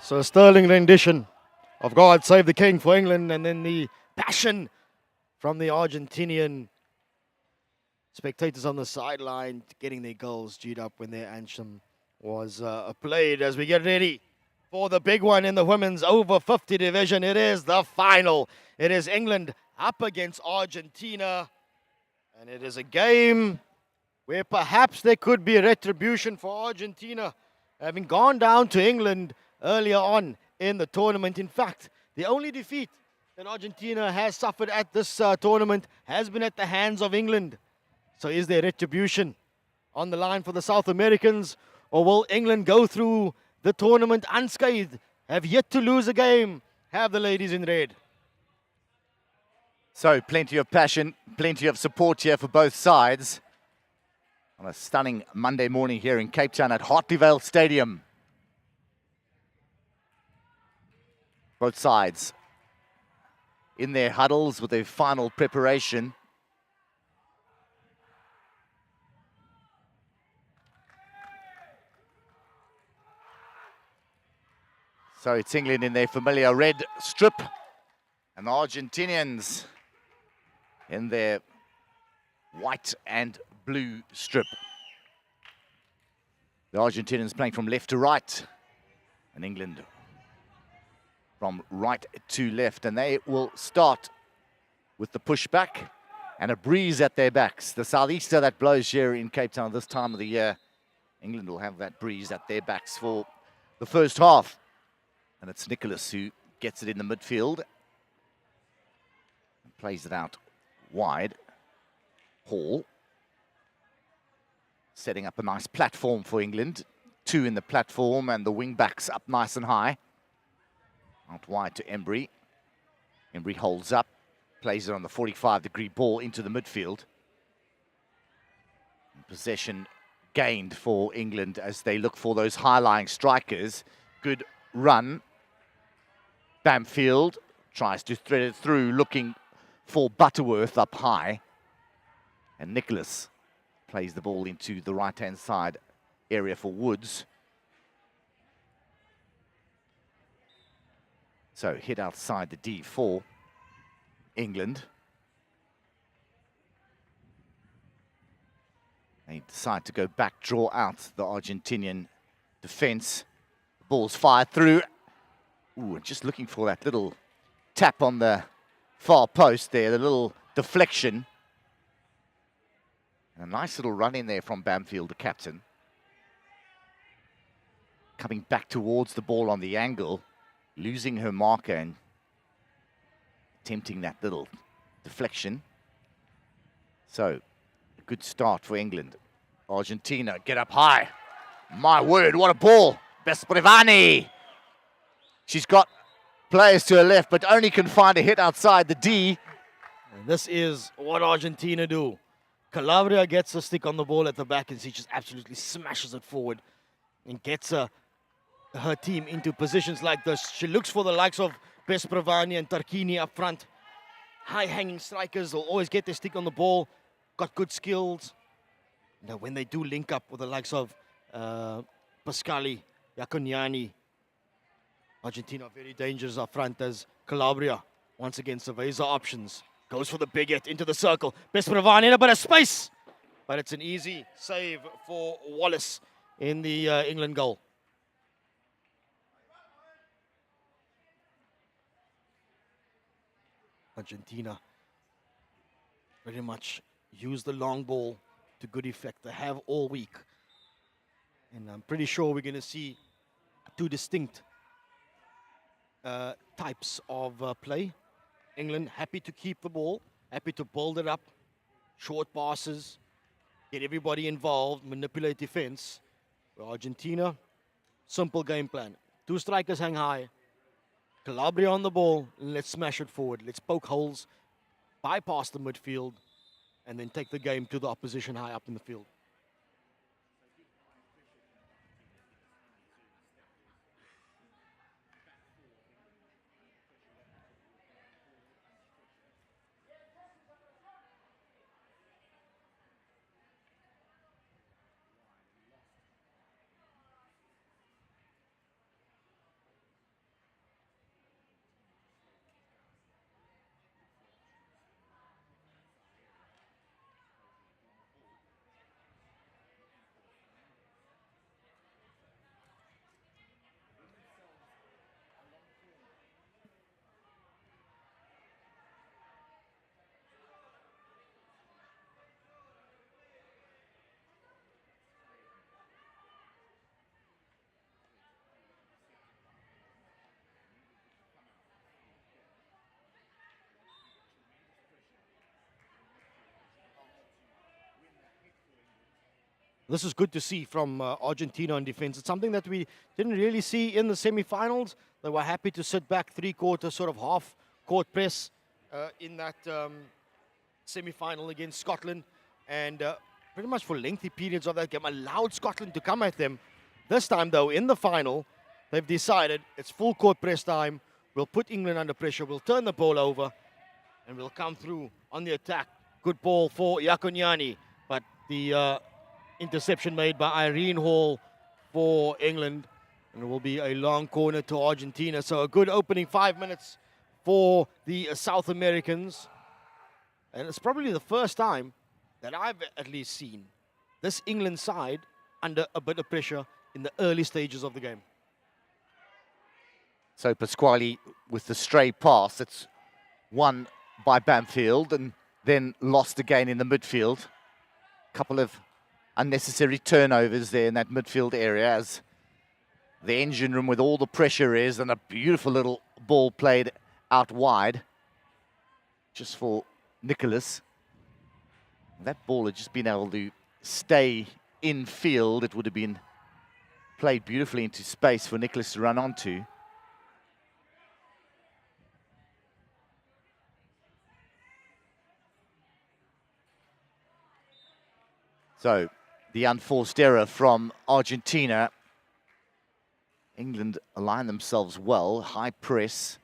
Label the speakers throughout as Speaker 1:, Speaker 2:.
Speaker 1: So a sterling rendition of God Save the King for England, and then the passion from the Argentinian spectators on the sideline getting their goals queued up when their anthem was played as we get ready for the big one in the women's over 50 division. It is the final. It is England up against Argentina, and it is a game where perhaps there could be a retribution for Argentina, having gone down to England earlier on in the tournament. In fact, the only defeat that Argentina has suffered at this tournament has been at the hands of England. So is there retribution on the line for the South Americans, or will England go through the tournament unscathed, have yet to lose a game, have the ladies in red?
Speaker 2: So plenty of passion, plenty of support here for both sides on a stunning Monday morning here in Cape Town at Hartleyvale Stadium. Both sides in their huddles with their final preparation. So it's England in their familiar red strip and the Argentinians in their white and blue strip. The Argentinians playing from left to right and England from right to left, and they will start with the pushback and a breeze at their backs. The southeaster that blows here in Cape Town this time of the year, England will have that breeze at their backs for the first half. And it's Nicholas who gets it in the midfield and plays it out wide. Hall setting up a nice platform for England. Two in the platform and the wing backs up nice and high. Out wide to Embry. Embry holds up, plays it on the 45-degree ball into the midfield. And possession gained for England as they look for those high-lying strikers. Good run. Bamfield tries to thread it through, looking for Butterworth up high. And Nicholas plays the ball into the right-hand side area for Woods. So hit outside the D for England. They decide to go back, draw out the Argentinian defense. The ball's fired through. Ooh, just looking for that little tap on the far post there, the little deflection. And a nice little run in there from Bamfield, the captain. Coming back towards the ball on the angle, losing her marker and attempting that little deflection. So, a good start for England. Argentina get up high. My word, what a ball. Besprevani. She's got players to her left, but only can find a hit outside the D.
Speaker 1: And this is what Argentina do. Calabria gets a stick on the ball at the back, and she just absolutely smashes it forward and gets her team into positions like this. She looks for the likes of Besprevani and Tarquini up front. High-hanging strikers will always get their stick on the ball, got good skills. Now, when they do link up with the likes of Pascali, Iaconiani, Argentina are very dangerous up front as Calabria once again surveys the options. Goes for the big hit into the circle. Besprevani in a bit of space, but it's an easy save for Wallace in the England goal. Argentina very much use the long ball to good effect. They have all week. And I'm pretty sure we're going to see two distinct types of play. England happy to keep the ball, happy to build it up, short passes, get everybody involved, manipulate defense. For Argentina, simple game plan. Two strikers hang high, Calabria on the ball, and let's smash it forward. Let's poke holes, bypass the midfield, and then take the game to the opposition high up in the field. This is good to see from Argentina in defense. It's something that we didn't really see in the semi-finals. They were happy to sit back three-quarter, sort of half-court press in that semi-final against Scotland. And pretty much for lengthy periods of that game, allowed Scotland to come at them. This time, though, in the final, they've decided it's full-court press time. We'll put England under pressure. We'll turn the ball over, and we'll come through on the attack. Good ball for Yakuniani, but the interception made by Irene Hall for England, and it will be a long corner to Argentina. So a good opening 5 minutes for the South Americans, and it's probably the first time that I've at least seen this England side under a bit of pressure in the early stages of the game.
Speaker 2: So Pasquale with the stray pass, it's won by Bamfield and then lost again in the midfield. Couple of unnecessary turnovers there in that midfield area as the engine room with all the pressure is, and a beautiful little ball played out wide just for Nicholas. That ball had just been able to stay in field. It would have been played beautifully into space for Nicholas to run onto. So the unforced error from Argentina. England align themselves well, high press.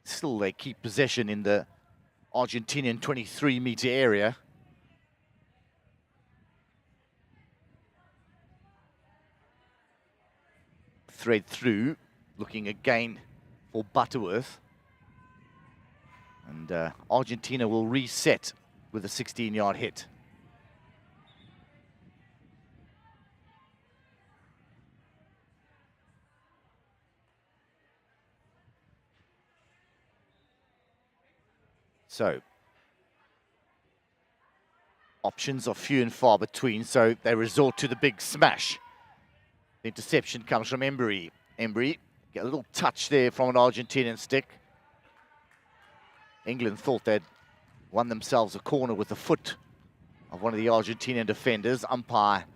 Speaker 2: Still they keep possession in the Argentinian 23-meter area. Thread through, looking again for Butterworth. And Argentina will reset with a 16-yard hit. So, options are few and far between, so they resort to the big smash. The interception comes from Embry. Embry, get a little touch there from an Argentinian stick. England thought they'd won themselves a corner with the foot of one of the Argentinian defenders. Umpire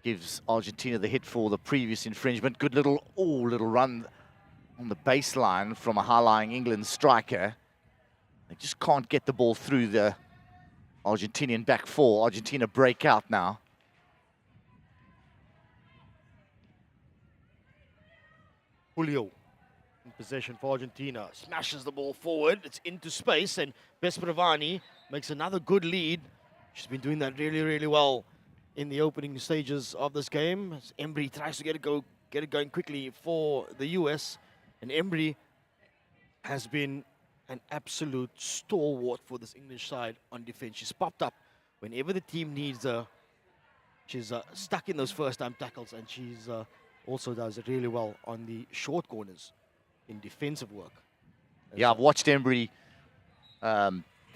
Speaker 2: gives Argentina the hit for the previous infringement. Good little run on the baseline from a high-lying England striker. They just can't get the ball through the Argentinian back four. Argentina break out now.
Speaker 1: Julio in possession for Argentina. Smashes the ball forward. It's into space, and Bespravani makes another good lead. She's been doing that really, really well in the opening stages of this game. As Embry tries to get it going quickly for the US. And Embry has been an absolute stalwart for this English side on defense. She's popped up whenever the team needs her. She's stuck in those first-time tackles, and she's also does it really well on the short corners in defensive work.
Speaker 2: Yeah, I've watched Embry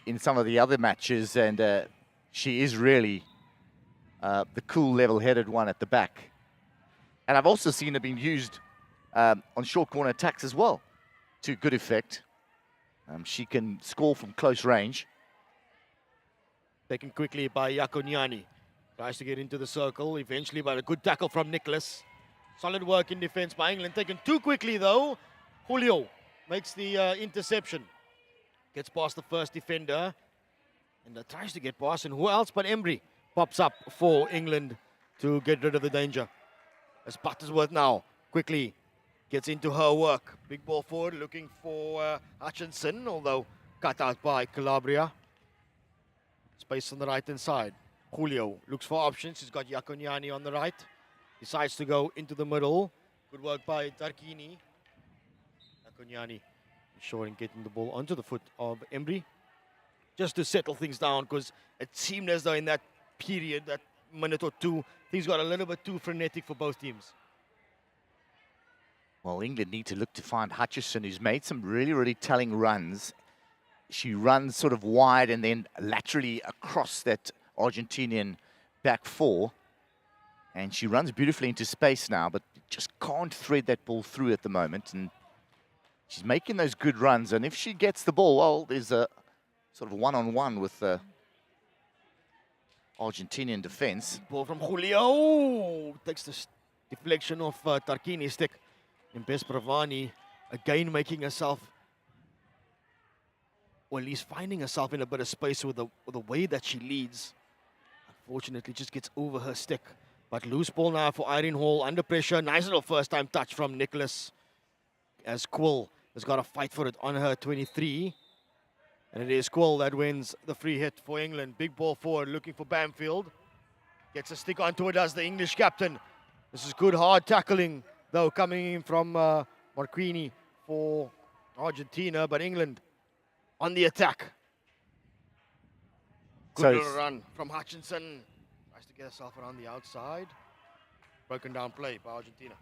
Speaker 2: in some of the other matches, and she is really the cool, level-headed one at the back. And I've also seen her being used on short corner attacks as well, to good effect. She can score from close range.
Speaker 1: Taken quickly by Yakuniani. Tries to get into the circle, eventually, but a good tackle from Nicholas. Solid work in defense by England. Taken too quickly, though. Julio makes the interception. Gets past the first defender. And tries to get past, and who else but Embry pops up for England to get rid of the danger. As Butterworth now quickly gets into her work. Big ball forward, looking for Hutchinson, although cut out by Calabria. Space on the right-hand side. Julio looks for options. He's got Yakuniani on the right. Decides to go into the middle. Good work by Tarquini. Yakuniani ensuring getting the ball onto the foot of Embry. Just to settle things down, because it seemed as though in that period, that minute or two, things got a little bit too frenetic for both teams.
Speaker 2: Well, England need to look to find Hutchison, who's made some really, really telling runs. She runs sort of wide and then laterally across that Argentinian back four. And she runs beautifully into space now, but just can't thread that ball through at the moment. And She's making those good runs, and if she gets the ball, well, there's a sort of one-on-one with the Argentinian defense.
Speaker 1: Ball from Julio. Takes the deflection of Tarquini's stick. And Bespravani again making herself, or at least finding herself in a bit of space with the way that she leads. Unfortunately, just gets over her stick. But loose ball now for Irene Hall, under pressure. Nice little first-time touch from Nicholas, as Quill has got to fight for it on her 23. And it is Quill that wins the free hit for England. Big ball forward, looking for Bamfield. Gets a stick onto it as the English captain. This is good hard tackling, though, coming in from Marquini for Argentina, but England on the attack. Good little run from Hutchinson. Tries to get herself around the outside. Broken down play by Argentina.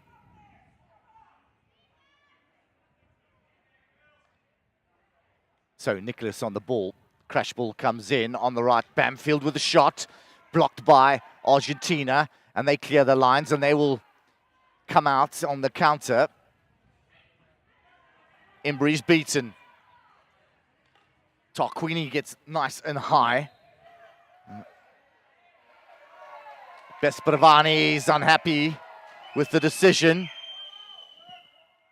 Speaker 2: So Nicholas on the ball. Crash ball comes in on the right. Bamfield with a shot. Blocked by Argentina. And they clear the lines and they will come out on the counter. Embry's beaten. Tarquini gets nice and high. Bespravani's unhappy with the decision.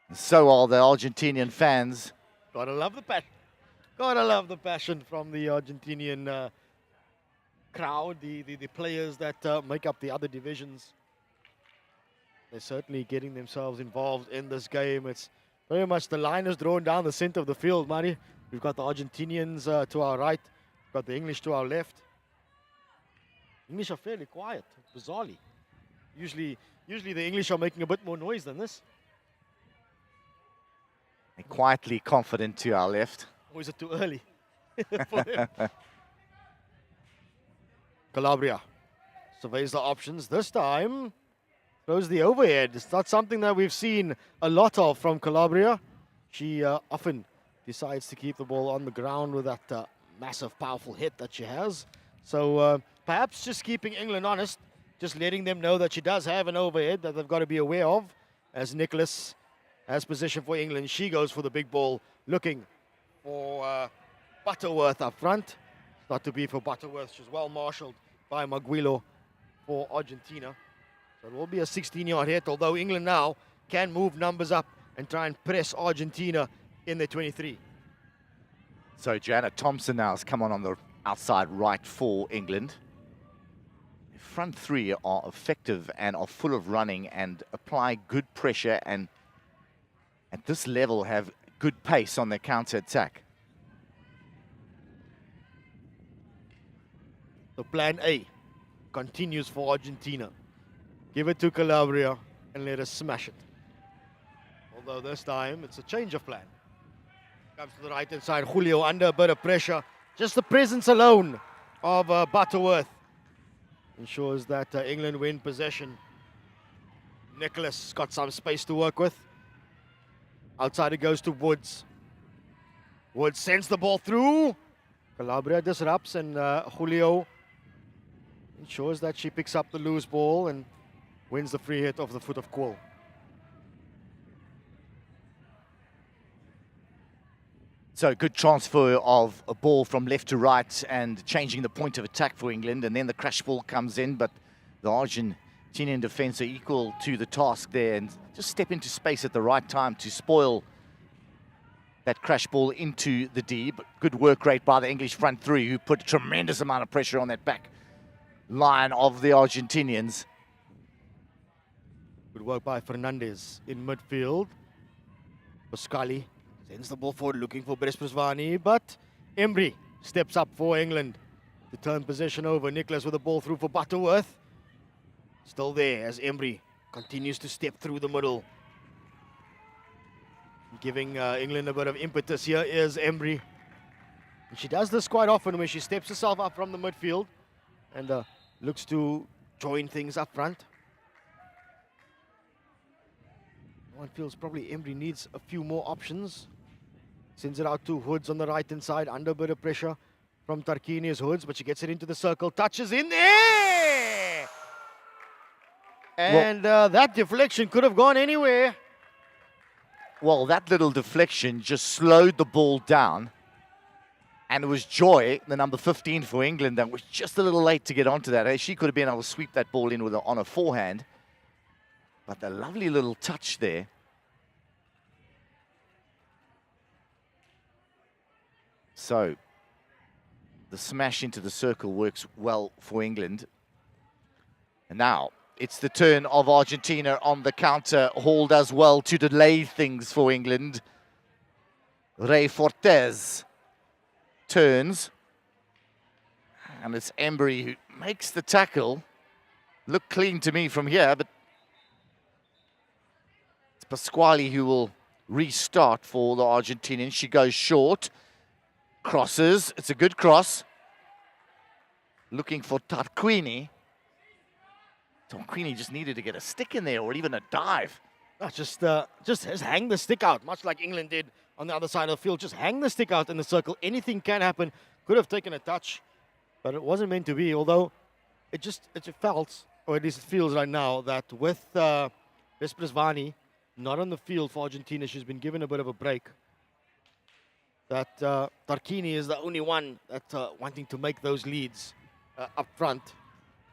Speaker 2: And so are the Argentinian fans.
Speaker 1: Gotta love the passion. Gotta love the passion from the Argentinian crowd, the players that make up the other divisions. They're certainly getting themselves involved in this game. It's very much the line is drawn down the center of the field, Mari. We've got the Argentinians to our right. We've got the English to our left. English are fairly quiet, bizarrely. Usually the English are making a bit more noise than this.
Speaker 2: They're quietly confident to our left.
Speaker 1: Or is it too early for them? Calabria surveys the options. This time, throws the overhead. It's not something that we've seen a lot of from Calabria. She often decides to keep the ball on the ground with that massive, powerful hit that she has. So perhaps just keeping England honest, just letting them know that she does have an overhead that they've got to be aware of. As Nicholas has position for England, she goes for the big ball, looking for Butterworth up front. Not to be for Butterworth. She's well marshaled by Maguilo for Argentina. So it will be a 16-yard hit, although England now can move numbers up and try and press Argentina in their 23.
Speaker 2: So Janet Thompson now has come on the outside right for England. The front three are effective and are full of running and apply good pressure, and at this level have good pace on their counter-attack.
Speaker 1: So plan A continues for Argentina. Give it to Calabria and let us smash it. Although this time it's a change of plan. Comes to the right-hand side. Julio under a bit of pressure. Just the presence alone of Butterworth ensures that England win possession. Nicholas got some space to work with. Outside it goes to Woods. Woods sends the ball through. Calabria disrupts, and Julio ensures that she picks up the loose ball and wins the free hit off the foot of Quill.
Speaker 2: So good transfer of a ball from left to right and changing the point of attack for England, and then the crash ball comes in, but the Argentinian defense are equal to the task there and just step into space at the right time to spoil that crash ball into the D. But good work rate by the English front three, who put a tremendous amount of pressure on that back line of the Argentinians.
Speaker 1: Good work by Fernandez in midfield. Pascali sends the ball forward, looking for Bespravani, but Embry steps up for England to turn possession over. Nicholas with the ball through for Butterworth. Still there as Embry continues to step through the middle. Giving England a bit of impetus. Here is Embry. And she does this quite often when she steps herself up from the midfield and looks to join things up front. One feels probably Embry needs a few more options. Sends it out to Hoods on the right-hand side. Under a bit of pressure from Tarquini's Hoods, but she gets it into the circle. Touches in there! And that deflection could have gone anywhere.
Speaker 2: well, that little deflection just slowed the ball down. And it was Joy, the number 15 for England, that was just a little late to get onto that. She could have been able to sweep that ball in on a forehand. But the lovely little touch there. So, the smash into the circle works well for England. And now, it's the turn of Argentina on the counter. Hall does well to delay things for England. Ray Fortes turns. And it's Embry who makes the tackle. Look clean to me from here, but it's Pasquale who will restart for the Argentinians. She goes short. Crosses. It's a good cross. Looking for Tarquini. Tarquini just needed to get a stick in there or even a dive.
Speaker 1: Just hang the stick out, much like England did on the other side of the field. Just hang the stick out in the circle. Anything can happen. Could have taken a touch, but it wasn't meant to be. Although it felt, or at least it feels right now, that with Vesprezvani not on the field for Argentina, she's been given a bit of a break. That Tarquini is the only one that wanting to make those leads up front.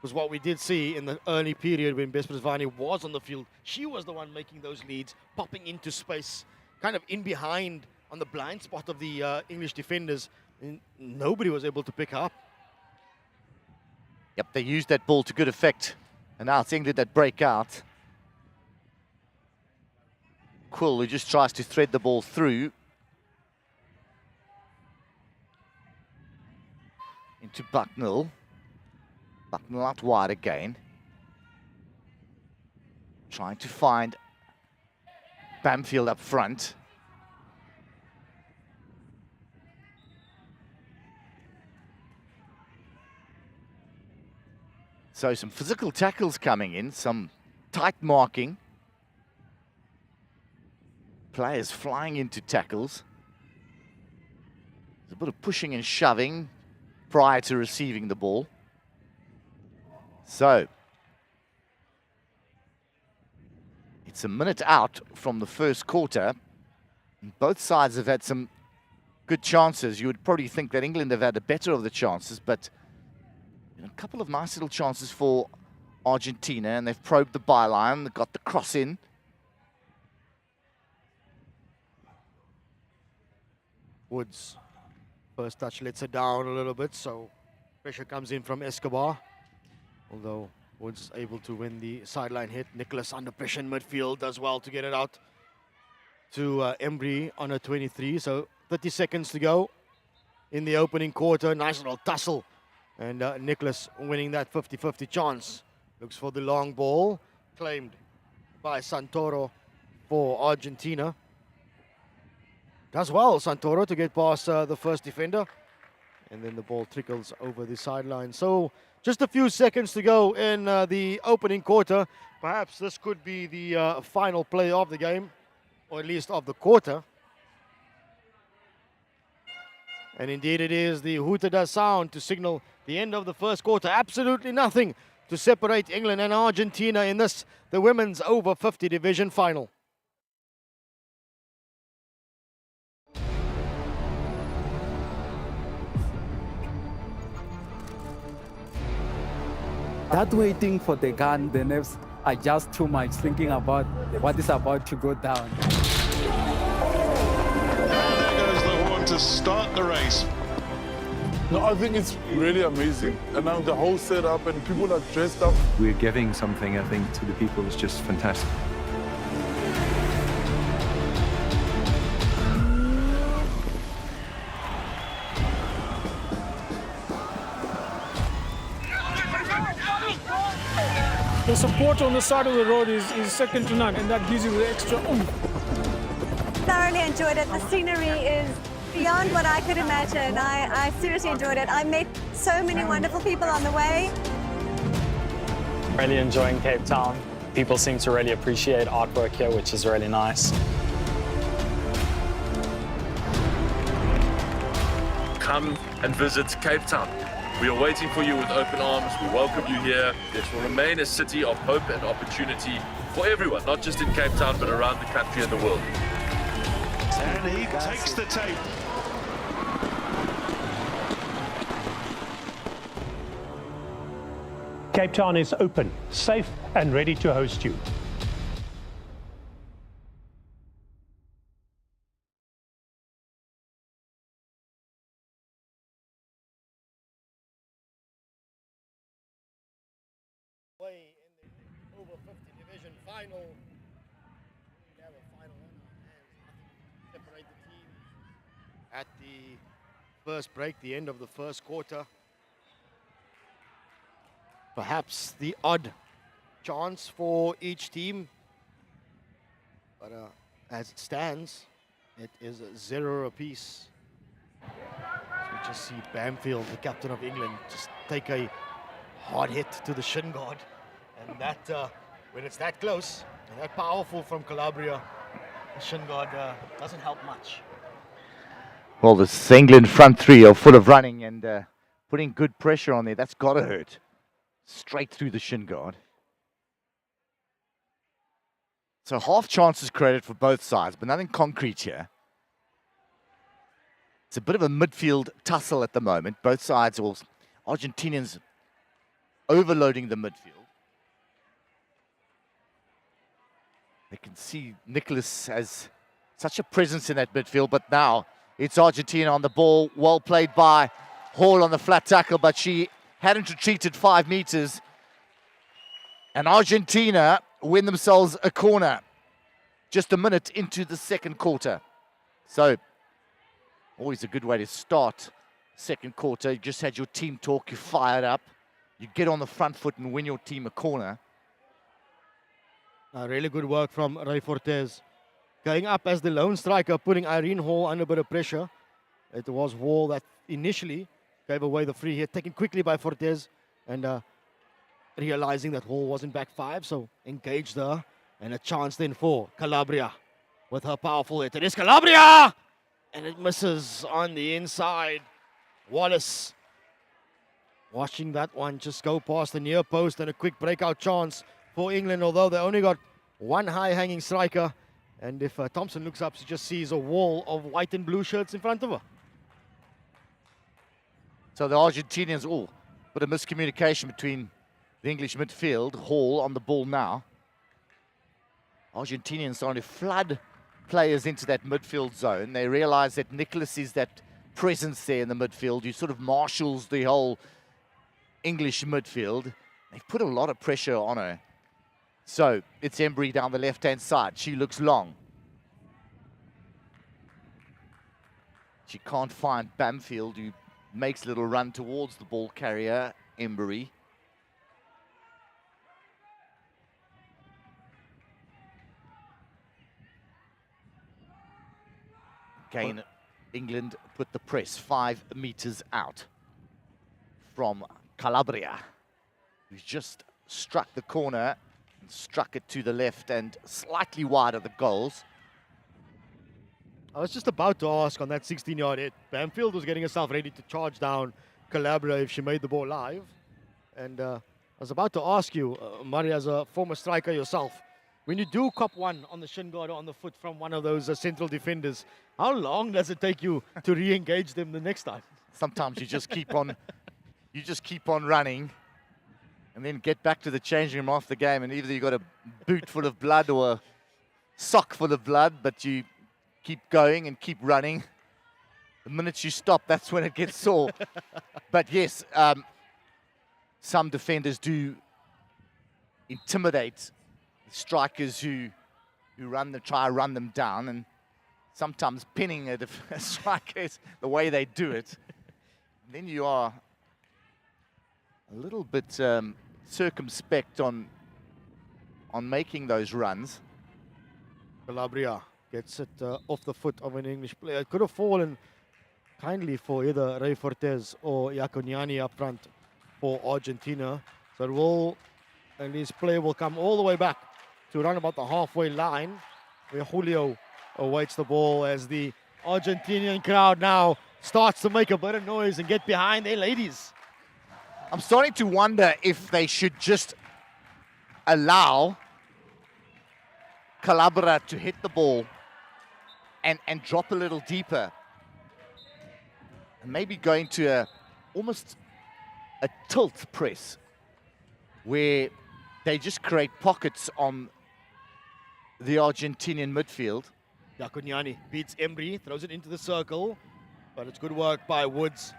Speaker 1: Was what we did see in the early period when Vesprezvani was on the field. She was the one making those leads, popping into space, kind of in behind on the blind spot of the English defenders. And nobody was able to pick her up.
Speaker 2: Yep, they used that ball to good effect. And now it's England that break out. Quill, who just tries to thread the ball through. Into Bucknell. Bucknell out wide again. Trying to find Bamfield up front. So some physical tackles coming in, some tight marking. Players flying into tackles. There's a bit of pushing and shoving prior to receiving the ball. So, it's a minute out from the first quarter. And both sides have had some good chances. You would probably think that England have had the better of the chances, but a couple of nice little chances for Argentina, and they've probed the byline, they've got the cross in.
Speaker 1: Woods, first touch lets her down a little bit, so pressure comes in from Escobar. Although Woods able to win the sideline hit. Nicholas under pressure in midfield does well to get it out to Embry on a 23. So 30 seconds to go in the opening quarter. Nice little tussle. And Nicholas winning that 50-50 chance. Looks for the long ball. Claimed by Santoro for Argentina. Does well, Santoro, to get past the first defender. And then the ball trickles over the sideline. So just a few seconds to go in the opening quarter. Perhaps this could be the final play of the game, or at least of the quarter. And indeed it is. The hooter does sound to signal the end of the first quarter. Absolutely nothing to separate England and Argentina in this, the women's over 50 division final.
Speaker 3: That waiting for the gun, the nerves are just too much, thinking about what is about to go down.
Speaker 4: And there goes the horn to start the race.
Speaker 5: No, I think it's really amazing. And now the whole setup and people are dressed up.
Speaker 6: We're giving something, I think, to the people. It's just fantastic.
Speaker 7: The support on the side of the road is second to none, and that gives you the extra oomph.
Speaker 8: Thoroughly enjoyed it. The scenery is beyond what I could imagine. I seriously enjoyed it. I met so many wonderful people on the way.
Speaker 9: Really enjoying Cape Town. People seem to really appreciate artwork here, which is really nice.
Speaker 10: Come and visit Cape Town. We are waiting for you with open arms. We welcome you here. This will remain a city of hope and opportunity for everyone, not just in Cape Town, but around the country and the world.
Speaker 4: And he takes the tape.
Speaker 11: Cape Town is open, safe and ready to host you.
Speaker 1: Way in the over-50 division final. We have a final on our hands. Nothing to separate the teams. At the first break, the end of the first quarter. Perhaps the odd chance for each team. But as it stands, it is 0 apiece. So we just see Bamfield, the captain of England, just take a hard hit to the shin guard. And that, when it's that close and that powerful from Calabria, the shin guard doesn't help much.
Speaker 2: Well, this England front three are full of running and putting good pressure on there. That's got to hurt. Straight through the shin guard. So half chances created for both sides, but nothing concrete here. It's a bit of a midfield tussle at the moment. Both sides, or Argentinians overloading the midfield. They can see Nicholas has such a presence in that midfield, but now it's Argentina on the ball. Well played by Hall on the flat tackle, but she hadn't retreated 5 meters. And Argentina win themselves a corner just a minute into the second quarter. So, always a good way to start second quarter. You just had your team talk, you fired up. You get on the front foot and win your team a corner.
Speaker 1: Really good work from Ray Fortes. Going up as the lone striker, putting Irene Hall under a bit of pressure. It was Hall that initially gave away the free hit, taken quickly by Fortes, and realizing that Hall was in back 5, so engaged her, and a chance then for Calabria with her powerful hit. It is Calabria! And it misses on the inside. Wallace watching that one just go past the near post, and a quick breakout chance for England, although they only got one high-hanging striker. And if Thompson looks up, she just sees a wall of white and blue shirts in front of her.
Speaker 2: So the Argentinians, bit of miscommunication between the English midfield. Hall on the ball now. Argentinians starting to flood players into that midfield zone. They realize that Nicholas is that presence there in the midfield who sort of marshals the whole English midfield. They've put a lot of pressure on her. So it's Embry down the left-hand side. She looks long. She can't find Bamfield, who makes a little run towards the ball carrier, Embry. Again, England put the press 5 meters out from Calabria, who's just struck the corner and struck it to the left and slightly wide of the goals.
Speaker 1: I was just about to ask on that 16-yard hit. Bamfield was getting herself ready to charge down Calabria if she made the ball live. And I was about to ask you, Murray, as a former striker yourself, when you do cop one on the shin guard or on the foot from one of those central defenders, how long does it take you to re-engage them the next time?
Speaker 2: Sometimes you just keep on, running, and then get back to the changing room after the game, and either you got a boot full of blood or a sock full of blood, but you keep going and keep running. The minute you stop, that's when it gets sore. But yes, some defenders do intimidate strikers who try to run them down, and sometimes pinning a striker is the way they do it. And then you are a little bit circumspect on making those runs.
Speaker 1: Calabria gets it off the foot of an English player. It could have fallen kindly for either Ray Fortes or Iaconiani up front for Argentina. So it will, and his play will come all the way back to around about the halfway line, where Julio awaits the ball as the Argentinian crowd now starts to make a bit of noise and get behind their ladies.
Speaker 2: I'm starting to wonder if they should just allow Calabria to hit the ball and drop a little deeper. And maybe going to almost a tilt press where they just create pockets on the Argentinian midfield.
Speaker 1: Yakunyani beats Embry, throws it into the circle, but it's good work by Woods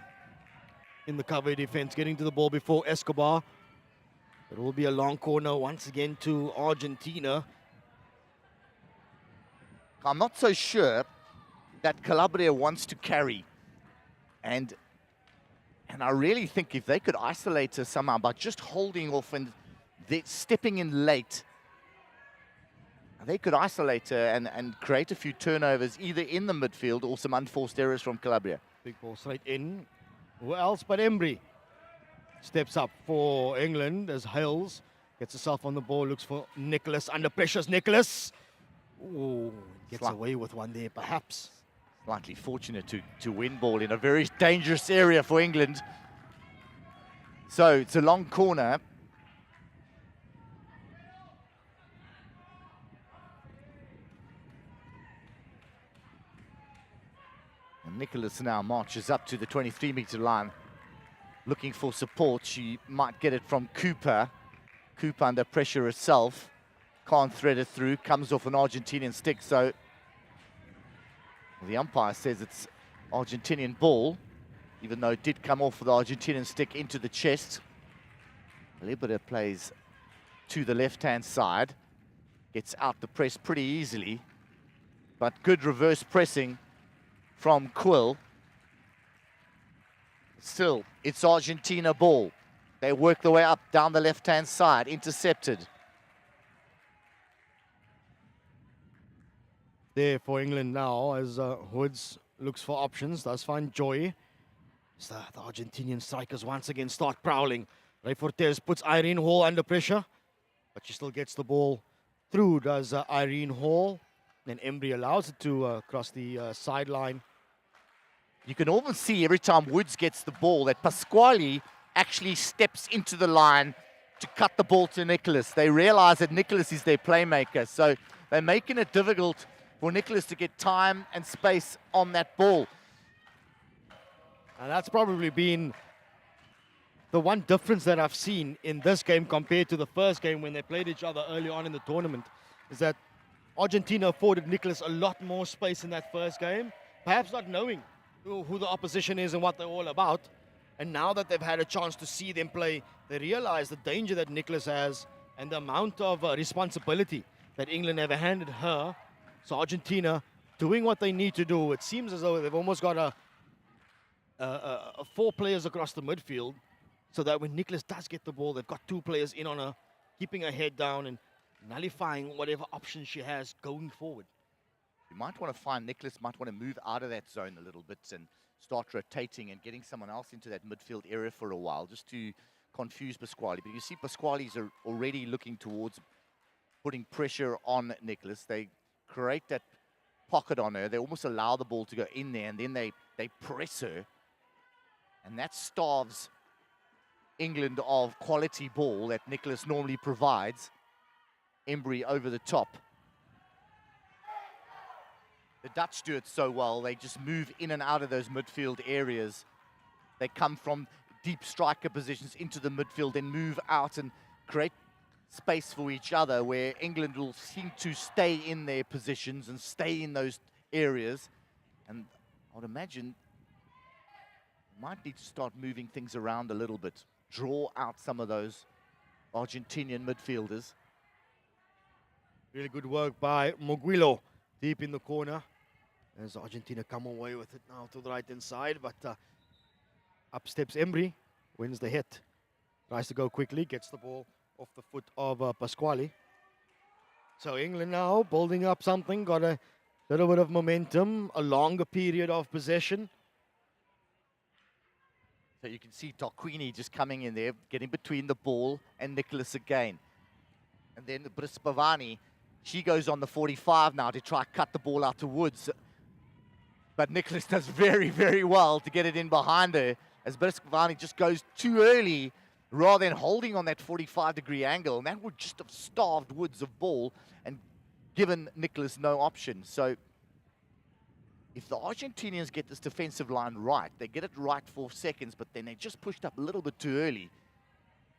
Speaker 1: in the cover defense, getting to the ball before Escobar. It will be a long corner once again to Argentina.
Speaker 2: I'm not so sure that Calabria wants to carry. And I really think if they could isolate her somehow by just holding off and stepping in late, they could isolate her and create a few turnovers either in the midfield or some unforced errors from Calabria.
Speaker 1: Big ball straight in. Who else but Embry? Steps up for England as Hales gets herself on the ball, looks for Nicholas. Under pressure, Nicholas. Ooh, gets away with one there, perhaps.
Speaker 2: Slightly fortunate to win ball in a very dangerous area for England. So it's a long corner. And Nicholas now marches up to the 23-meter line, looking for support. She might get it from Cooper. Cooper under pressure herself. Can't thread it through. Comes off an Argentinian stick. So the umpire says it's Argentinian ball, even though it did come off with the Argentinian stick into the chest. Libera plays to the left-hand side. Gets out the press pretty easily. But good reverse pressing from Quill. Still, it's Argentina ball. They work their way up down the left-hand side, intercepted.
Speaker 1: There for England now as Woods looks for options, does find Joy. So the Argentinian strikers once again start prowling. Ray Fortes puts Irene Hall under pressure, but she still gets the ball through, does Irene Hall. Then Embry allows it to cross the sideline.
Speaker 2: You can almost see every time Woods gets the ball that Pasquale actually steps into the line to cut the ball to Nicholas. They realize that Nicholas is their playmaker, so they're making it difficult for Nicholas to get time and space on that ball.
Speaker 1: And that's probably been the one difference that I've seen in this game compared to the first game when they played each other early on in the tournament, is that Argentina afforded Nicholas a lot more space in that first game, perhaps not knowing who the opposition is and what they're all about. And now that they've had a chance to see them play, they realize the danger that Nicholas has and the amount of responsibility that England have handed her. So Argentina doing what they need to do. It seems as though they've almost got four players across the midfield, so that when Nicholas does get the ball, they've got two players in on her, keeping her head down and nullifying whatever options she has going forward.
Speaker 2: You might want to find Nicholas, might want to move out of that zone a little bit and start rotating and getting someone else into that midfield area for a while, just to confuse Pasquale. But you see Pasquale's are already looking towards putting pressure on Nicholas. They create that pocket on her. They almost allow the ball to go in there, and then they press her. And that starves England of quality ball that Nicholas normally provides. Embry over the top. The Dutch do it so well. They just move in and out of those midfield areas. They come from deep striker positions into the midfield and move out and create space for each other, where England will seem to stay in their positions and stay in those areas. And I would imagine might need to start moving things around a little bit. Draw out some of those Argentinian midfielders.
Speaker 1: Really good work by Moguilo deep in the corner. As Argentina come away with it now to the right-hand side, but up steps Embry, wins the hit. Tries to go quickly, gets the ball off the foot of Pasquale. So England now building up something, got a little bit of momentum, a longer period of possession.
Speaker 2: So you can see Tarquini just coming in there, getting between the ball and Nicholas again. And then Brispavani, she goes on the 45 now to try cut the ball out to Woods. But Nicholas does very, very well to get it in behind her, as Brispavani just goes too early rather than holding on that 45-degree angle. And that would just have starved Woods of ball and given Nicholas no option. So if the Argentinians get this defensive line right, they get it right for seconds, but then they just pushed up a little bit too early.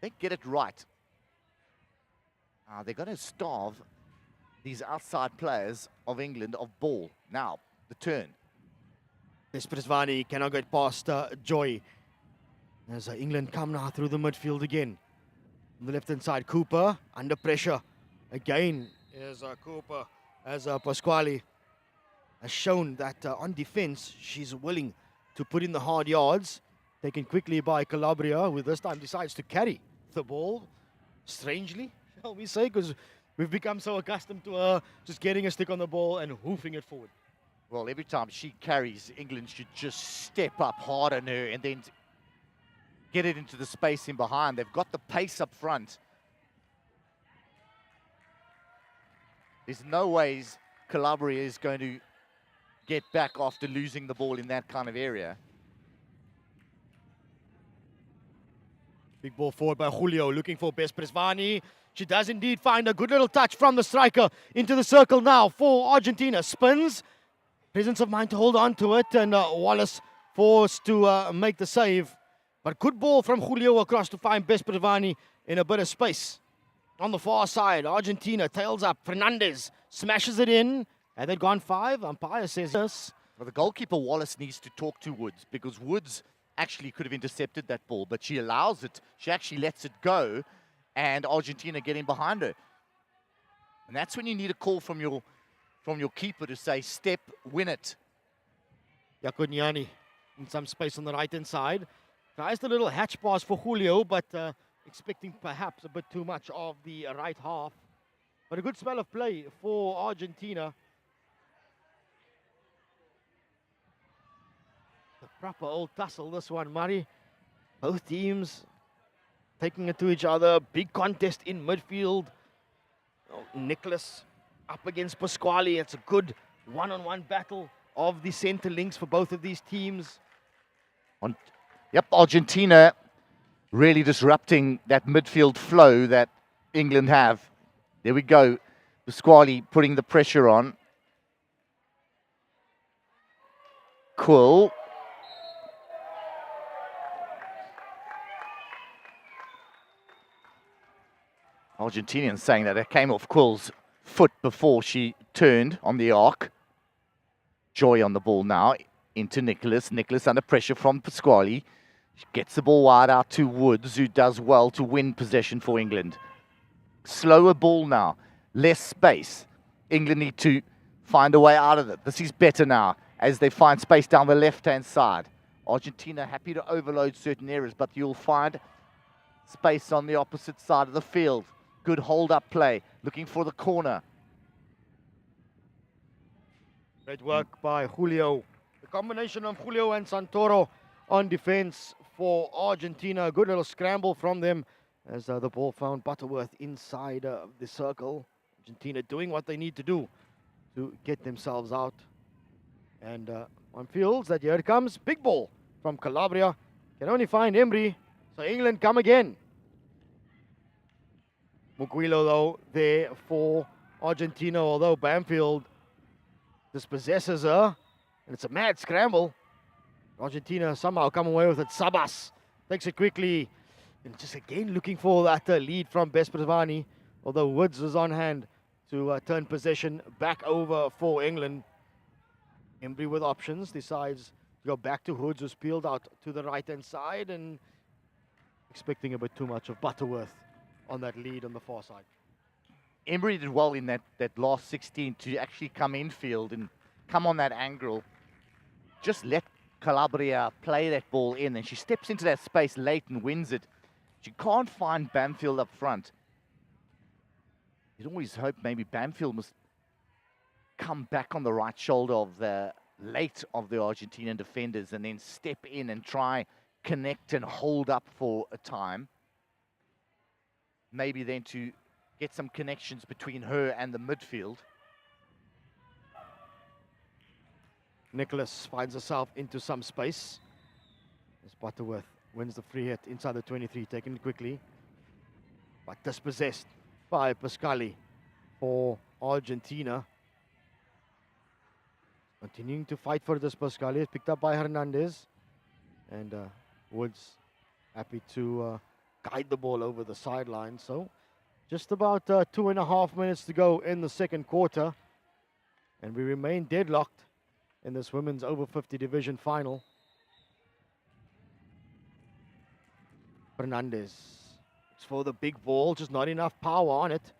Speaker 2: They get it right. They're going to starve these outside players of England of ball. Now, the turn.
Speaker 1: Besprezvani cannot get past Joy. As England come now through the midfield again. On the left-hand side, Cooper under pressure. Again, is Cooper as Pasquale has shown that on defense, she's willing to put in the hard yards. Taken quickly by Calabria, who this time decides to carry the ball. Strangely, shall we say, because we've become so accustomed to her just getting a stick on the ball and hoofing it forward.
Speaker 2: Well, every time she carries, England should just step up hard on her and then get it into the space in behind. They've got the pace up front. There's no ways Calabria is going to get back after losing the ball in that kind of area.
Speaker 1: Big ball forward by Julio, looking for Besprezvani. She does indeed find a good little touch from the striker into the circle now for Argentina. Spins. Presence of mind to hold on to it, and Wallace forced to make the save. But good ball from Julio across to find Besprezvani in a bit of space. On the far side, Argentina tails up. Fernandez smashes it in. And they've gone 5. Umpire says yes.
Speaker 2: Well, the goalkeeper, Wallace, needs to talk to Woods, because Woods actually could have intercepted that ball, but she allows it. She actually lets it go, and Argentina get in behind her. And that's when you need a call from your keeper to say, step, win it.
Speaker 1: Yakunyani in some space on the right-hand side. Tries the little hatch pass for Julio, but expecting perhaps a bit too much of the right half. But a good spell of play for Argentina. The proper old tussle, this one, Murray. Both teams taking it to each other. Big contest in midfield. Oh, Nicholas up against Pasquale. It's a good one-on-one battle of the center links for both of these teams.
Speaker 2: Yep, Argentina really disrupting that midfield flow that England have. There we go. Pasquale putting the pressure on. Quill. Argentinians saying that it came off Quill's foot before she turned on the arc. Joy on the ball now into Nicholas. Nicholas under pressure from Pasquale. She gets the ball wide out to Woods, who does well to win possession for England. Slower ball now. Less space. England need to find a way out of it. This is better now as they find space down the left-hand side. Argentina happy to overload certain areas, but you'll find space on the opposite side of the field. Good hold-up play, looking for the corner.
Speaker 1: Great work by Julio. The combination of Julio and Santoro on defense for Argentina. Good little scramble from them as the ball found Butterworth inside the circle. Argentina doing what they need to do to get themselves out. And on fields, that here it comes. Big ball from Calabria. Can only find Emery. So England come again. Muguilo, though, there for Argentina, although Bamfield dispossesses her. And it's a mad scramble. Argentina somehow come away with it. Sabas takes it quickly. And just again looking for that lead from Besprezvani. Although Woods was on hand to turn possession back over for England. Embry with options decides to go back to Woods, who's peeled out to the right-hand side. And expecting a bit too much of Butterworth on that lead on the far side.
Speaker 2: Embry did well in that last 16 to actually come infield and come on that angle. Just let Calabria play that ball in, and she steps into that space late and wins it. She can't find Bamfield up front. You'd always hope maybe Bamfield must come back on the right shoulder of the late of the Argentinian defenders and then step in and try connect and hold up for a time. Maybe then to get some connections between her and the midfield.
Speaker 1: Nicholas finds herself into some space. As Butterworth wins the free hit inside the 23, taken quickly. But dispossessed by Pasquale for Argentina. Continuing to fight for this. Pascal is picked up by Hernandez. And Woods happy to guide the ball over the sideline. So just about 2.5 minutes to go in the second quarter. And we remain deadlocked in this women's over 50 division final. Hernandez. It's for the big ball, just not enough power on it.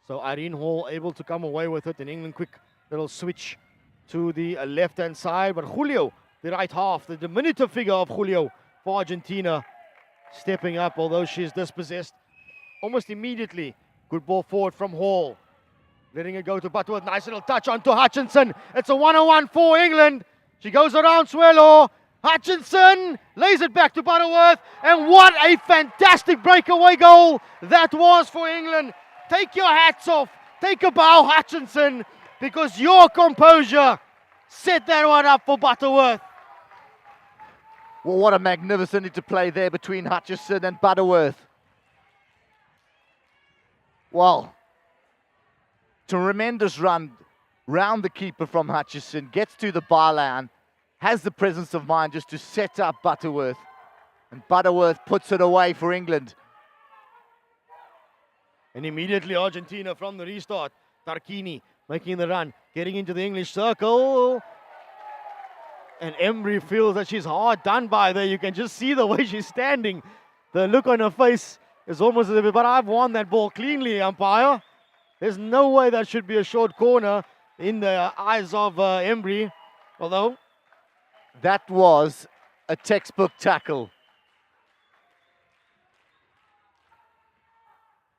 Speaker 1: So Irene Hall able to come away with it. In England, quick little switch to the left-hand side. But Julio, the right half, the diminutive figure of Julio for Argentina, stepping up, although she's dispossessed almost immediately. Good ball forward from Hall. Letting it go to Butterworth. Nice little touch onto Hutchinson. It's a 1-on-1 for England. She goes around Swelo. Hutchinson lays it back to Butterworth. And what a fantastic breakaway goal that was for England. Take your hats off. Take a bow, Hutchinson, because your composure set that one up for Butterworth.
Speaker 2: Well, what a magnificent interplay there between Hutchison and Butterworth. Well, tremendous run round the keeper from Hutchison, gets to the byline, has the presence of mind just to set up Butterworth, and Butterworth puts it away for England.
Speaker 1: And immediately Argentina from the restart. Tarquini making the run, getting into the English circle. And Embry feels that she's hard done by there. You can just see the way she's standing. The look on her face is almost as if, but I've won that ball cleanly, umpire. There's no way that should be a short corner in the eyes of Embry. Although
Speaker 2: that was a textbook tackle.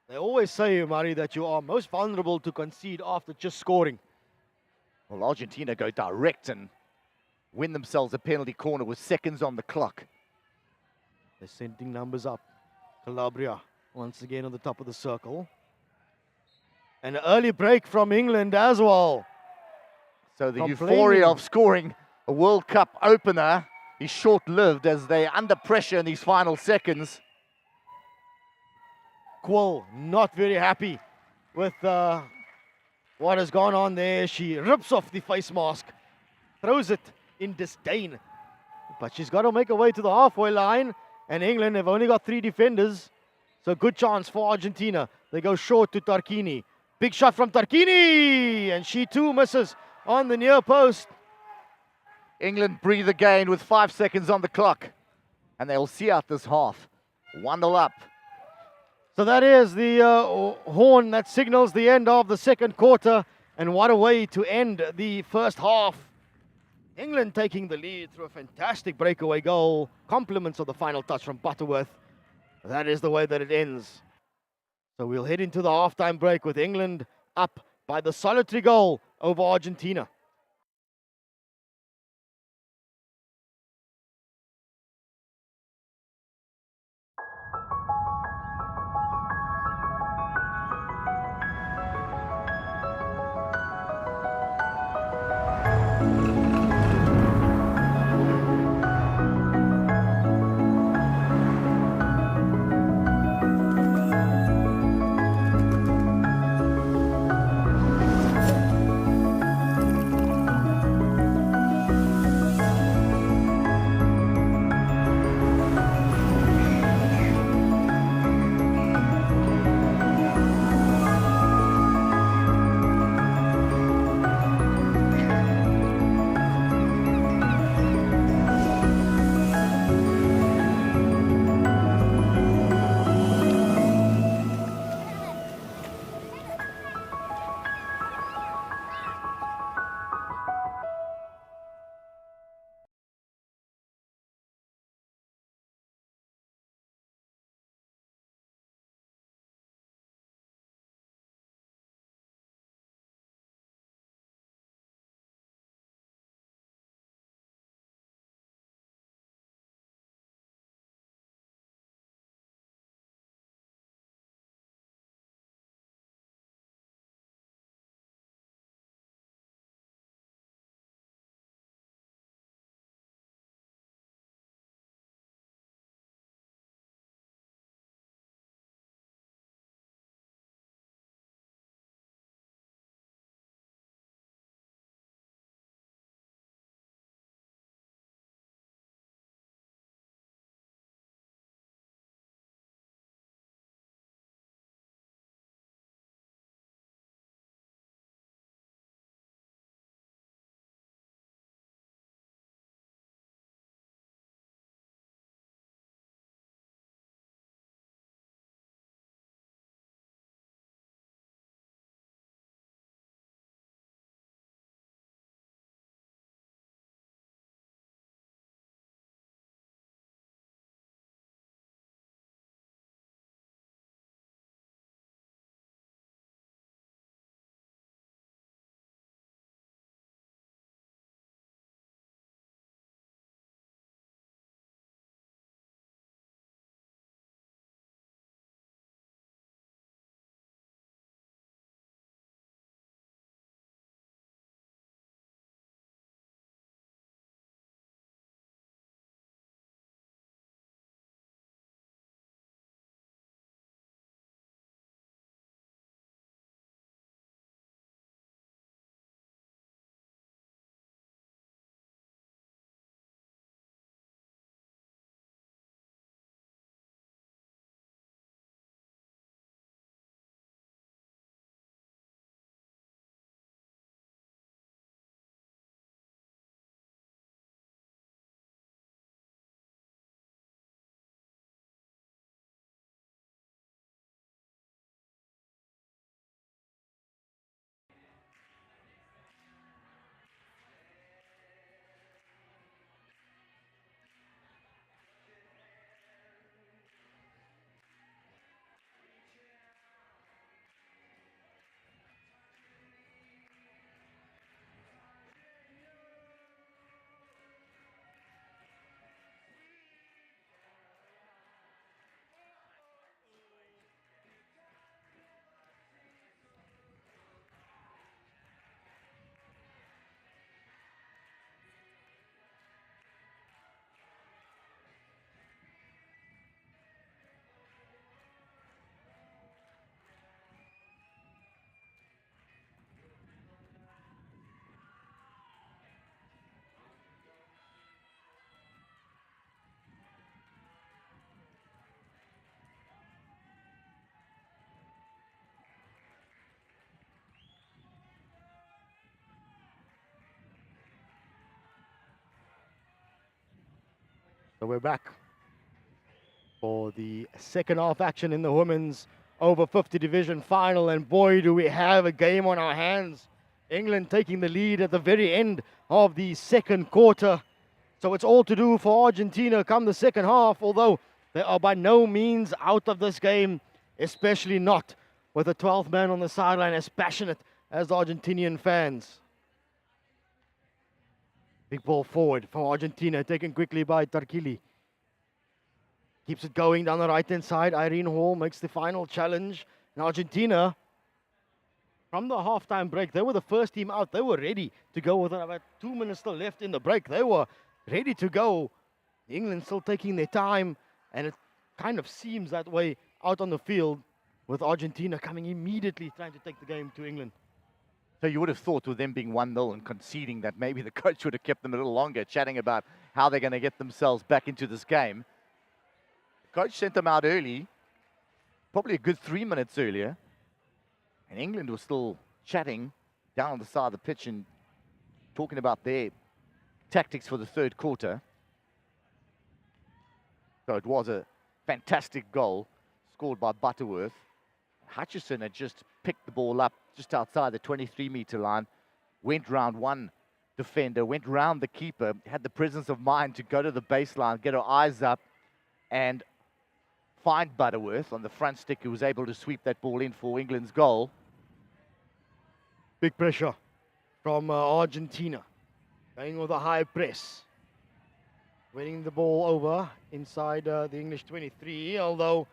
Speaker 1: They always say, Murray, that you are most vulnerable to concede after just scoring.
Speaker 2: Well, Argentina go direct and win themselves a penalty corner with seconds on the clock.
Speaker 1: They're sending numbers up. Calabria once again on the top of the circle. An early break from England as well.
Speaker 2: So the euphoria of scoring a World Cup opener is short-lived as they're under pressure in these final seconds.
Speaker 1: Quill not very happy with what has gone on there. She rips off the face mask, throws it in disdain. But she's got to make her way to the halfway line. And England have only got 3 defenders. So good chance for Argentina. They go short to Tarquini. Big shot from Tarquini. And she too misses on the near post.
Speaker 2: England breathe again with 5 seconds on the clock. And they'll see out this half. 1-0 up.
Speaker 1: So that is the horn that signals the end of the second quarter. And what a way to end the first half. England taking the lead through a fantastic breakaway goal. Compliments of the final touch from Butterworth. That is the way that it ends. So we'll head into the halftime break with England up by the solitary goal over Argentina. So we're back for the second half action in the women's over 50 division final, and boy, do we have a game on our hands. England taking the lead at the very end of the second quarter. So it's all to do for Argentina come the second half, although they are by no means out of this game, especially not with the 12th man on the sideline as passionate as the Argentinian fans. Big ball forward for Argentina, taken quickly by Tarkili. Keeps it going down the right-hand side. Irene Hall makes the final challenge. And Argentina, from the halftime break, they were the first team out. They were ready to go with about 2 minutes still left in the break. They were ready to go. England still taking their time, and it kind of seems that way out on the field, with Argentina coming immediately trying to take the game to England.
Speaker 2: So you would have thought with them being 1-0 and conceding that maybe the coach would have kept them a little longer, chatting about how they're going to get themselves back into this game. The coach sent them out early, probably a good 3 minutes earlier, and England was still chatting down on the side of the pitch and talking about their tactics for the third quarter. So it was a fantastic goal scored by Butterworth. Hutchison had just picked the ball up just outside the 23-meter line, went round one defender, went round the keeper, had the presence of mind to go to the baseline, get her eyes up, and find Butterworth on the front stick, who was able to sweep that ball in for England's goal.
Speaker 1: Big pressure from Argentina, going with a high press. Winning the ball over inside the English 23, although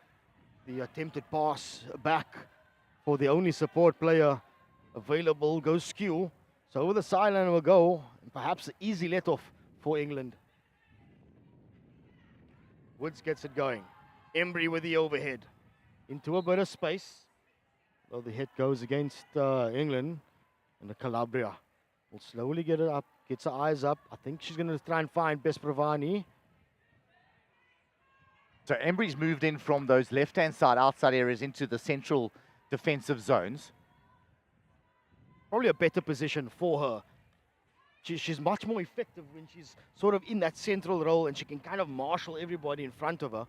Speaker 1: the attempted pass back for the only support player available goes skew. So over the sideline will go, and perhaps an easy let-off for England. Woods gets it going. Embry with the overhead into a bit of space. Though the hit goes against England, and the Calabria will slowly get it up, gets her eyes up. I think she's going to try and find Bespravani.
Speaker 2: So Embry's moved in from those left-hand side outside areas into the central defensive zones.
Speaker 1: Probably a better position for her. She's much more effective when she's sort of in that central role, and she can kind of marshal everybody in front of her.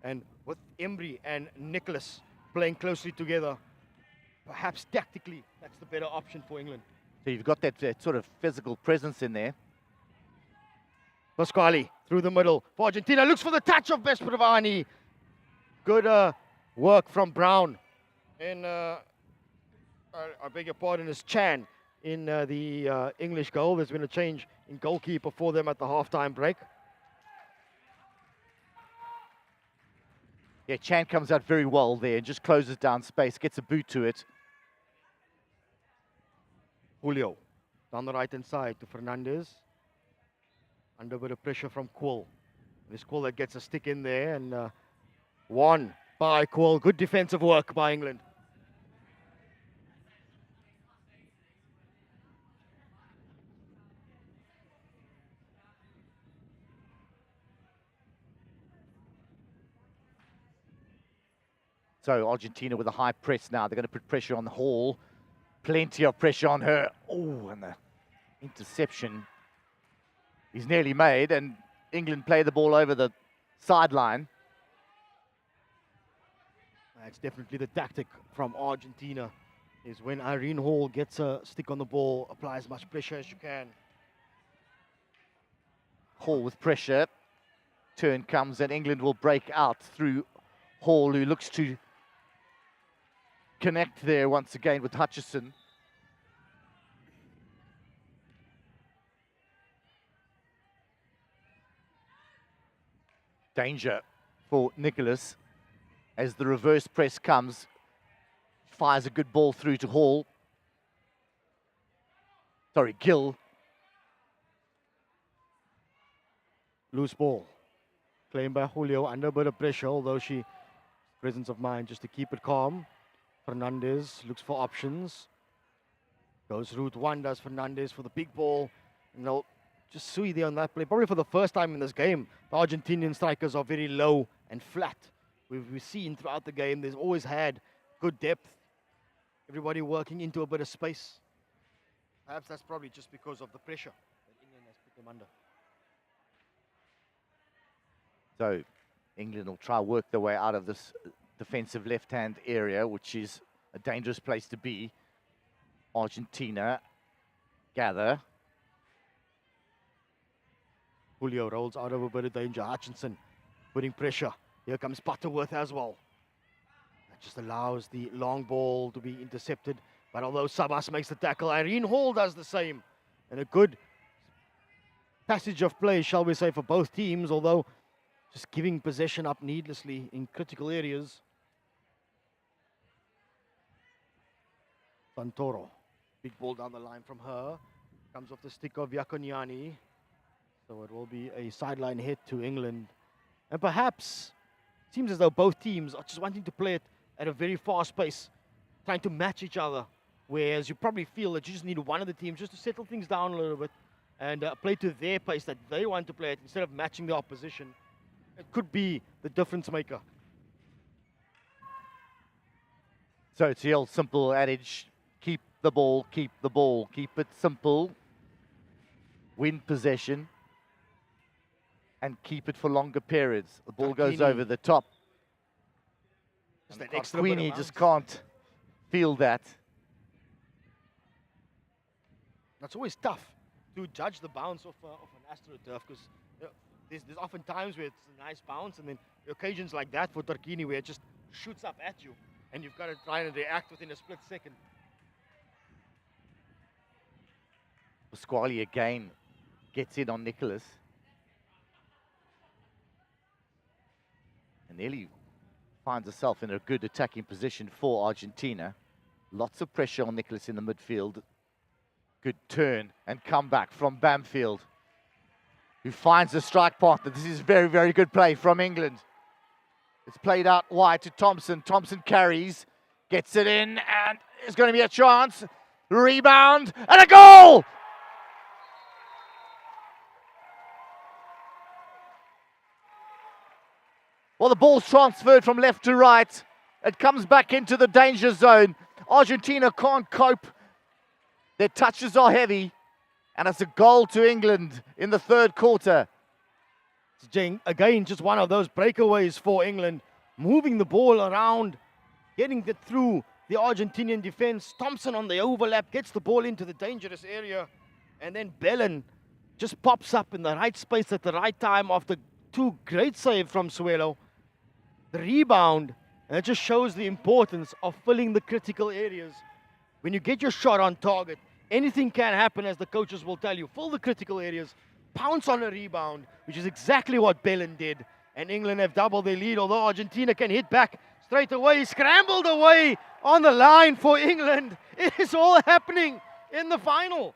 Speaker 1: And with Embry and Nicholas playing closely together, perhaps tactically, that's the better option for England.
Speaker 2: So you've got that sort of physical presence in there.
Speaker 1: Pasquale through the middle for Argentina. Looks for the touch of Bespravani. Good work from Brown. And I beg your pardon, is Chan in the English goal. There's been a change in goalkeeper for them at the halftime break.
Speaker 2: Yeah, Chan comes out very well there and just closes down space, gets a boot to it.
Speaker 1: Julio down the right-hand side to Fernandez. Under a bit of pressure from Quill. It's Quill that gets a stick in there, and won by Quill. Good defensive work by England.
Speaker 2: So Argentina with a high press now. They're going to put pressure on the Hall. Plenty of pressure on her. Oh, and the interception is nearly made, and England play the ball over the sideline.
Speaker 1: That's definitely the tactic from Argentina, is when Irene Hall gets a stick on the ball, apply as much pressure as you can.
Speaker 2: Hall with pressure. Turn comes, and England will break out through Hall, who looks to connect there once again with Hutchison. Danger for Nicholas as the reverse press comes. Fires a good ball through to Hall. Sorry, Gill.
Speaker 1: Loose ball. Claimed by Julio, under a bit of pressure, although she, presence of mind just to keep it calm. Fernandez looks for options. Goes route one, does Fernandez for the big ball. And they'll just Sui there on that play. Probably for the first time in this game, the Argentinian strikers are very low and flat. We've seen throughout the game, they've always had good depth. Everybody working into a bit of space. Perhaps that's probably just because of the pressure that England has put them under.
Speaker 2: So England will try work their way out of this defensive left-hand area, which is a dangerous place to be. Argentina gather.
Speaker 1: Julio rolls out of a bit of danger. Hutchinson putting pressure. Here comes Butterworth as well. That just allows the long ball to be intercepted. But although Sabas makes the tackle, Irene Hall does the same. And a good passage of play, shall we say, for both teams, although just giving possession up needlessly in critical areas. Santoro. Big ball down the line from her. Comes off the stick of Yakoniani. So it will be a sideline hit to England. And perhaps it seems as though both teams are just wanting to play it at a very fast pace, trying to match each other. Whereas you probably feel that you just need one of the teams just to settle things down a little bit and play to their pace that they want to play it instead of matching the opposition. It could be the difference maker.
Speaker 2: So it's the old simple adage, keep the ball, keep the ball, keep it simple, win possession, and keep it for longer periods. The ball goes over the top.
Speaker 1: Just that extra
Speaker 2: Queenie just can't feel that.
Speaker 1: That's always tough to judge the bounce of an AstroTurf because there's often times where it's a nice bounce and then occasions like that for Tarquini where it just shoots up at you and you've got to try and react within a split second.
Speaker 2: Pasquale again gets in on Nicholas. And nearly finds herself in a good attacking position for Argentina. Lots of pressure on Nicholas in the midfield. Good turn and comeback from Bamfield, who finds the strike partner. This is very, very good play from England. It's played out wide to Thompson. Thompson carries, gets it in, and there's going to be a chance. Rebound, and a goal! Well, the ball's transferred from left to right. It comes back into the danger zone. Argentina can't cope. Their touches are heavy. And it's a goal to England in the third quarter.
Speaker 1: Again, just one of those breakaways for England. Moving the ball around, getting it through the Argentinian defense. Thompson on the overlap gets the ball into the dangerous area. And then Bellin just pops up in the right space at the right time after two great saves from Suelo. The rebound, and it just shows the importance of filling the critical areas. When you get your shot on target, anything can happen, as the coaches will tell you. Fill the critical areas, pounce on a rebound, which is exactly what Bellin did. And England have doubled their lead, although Argentina can hit back straight away. Scrambled away on the line for England. It is all happening in the final.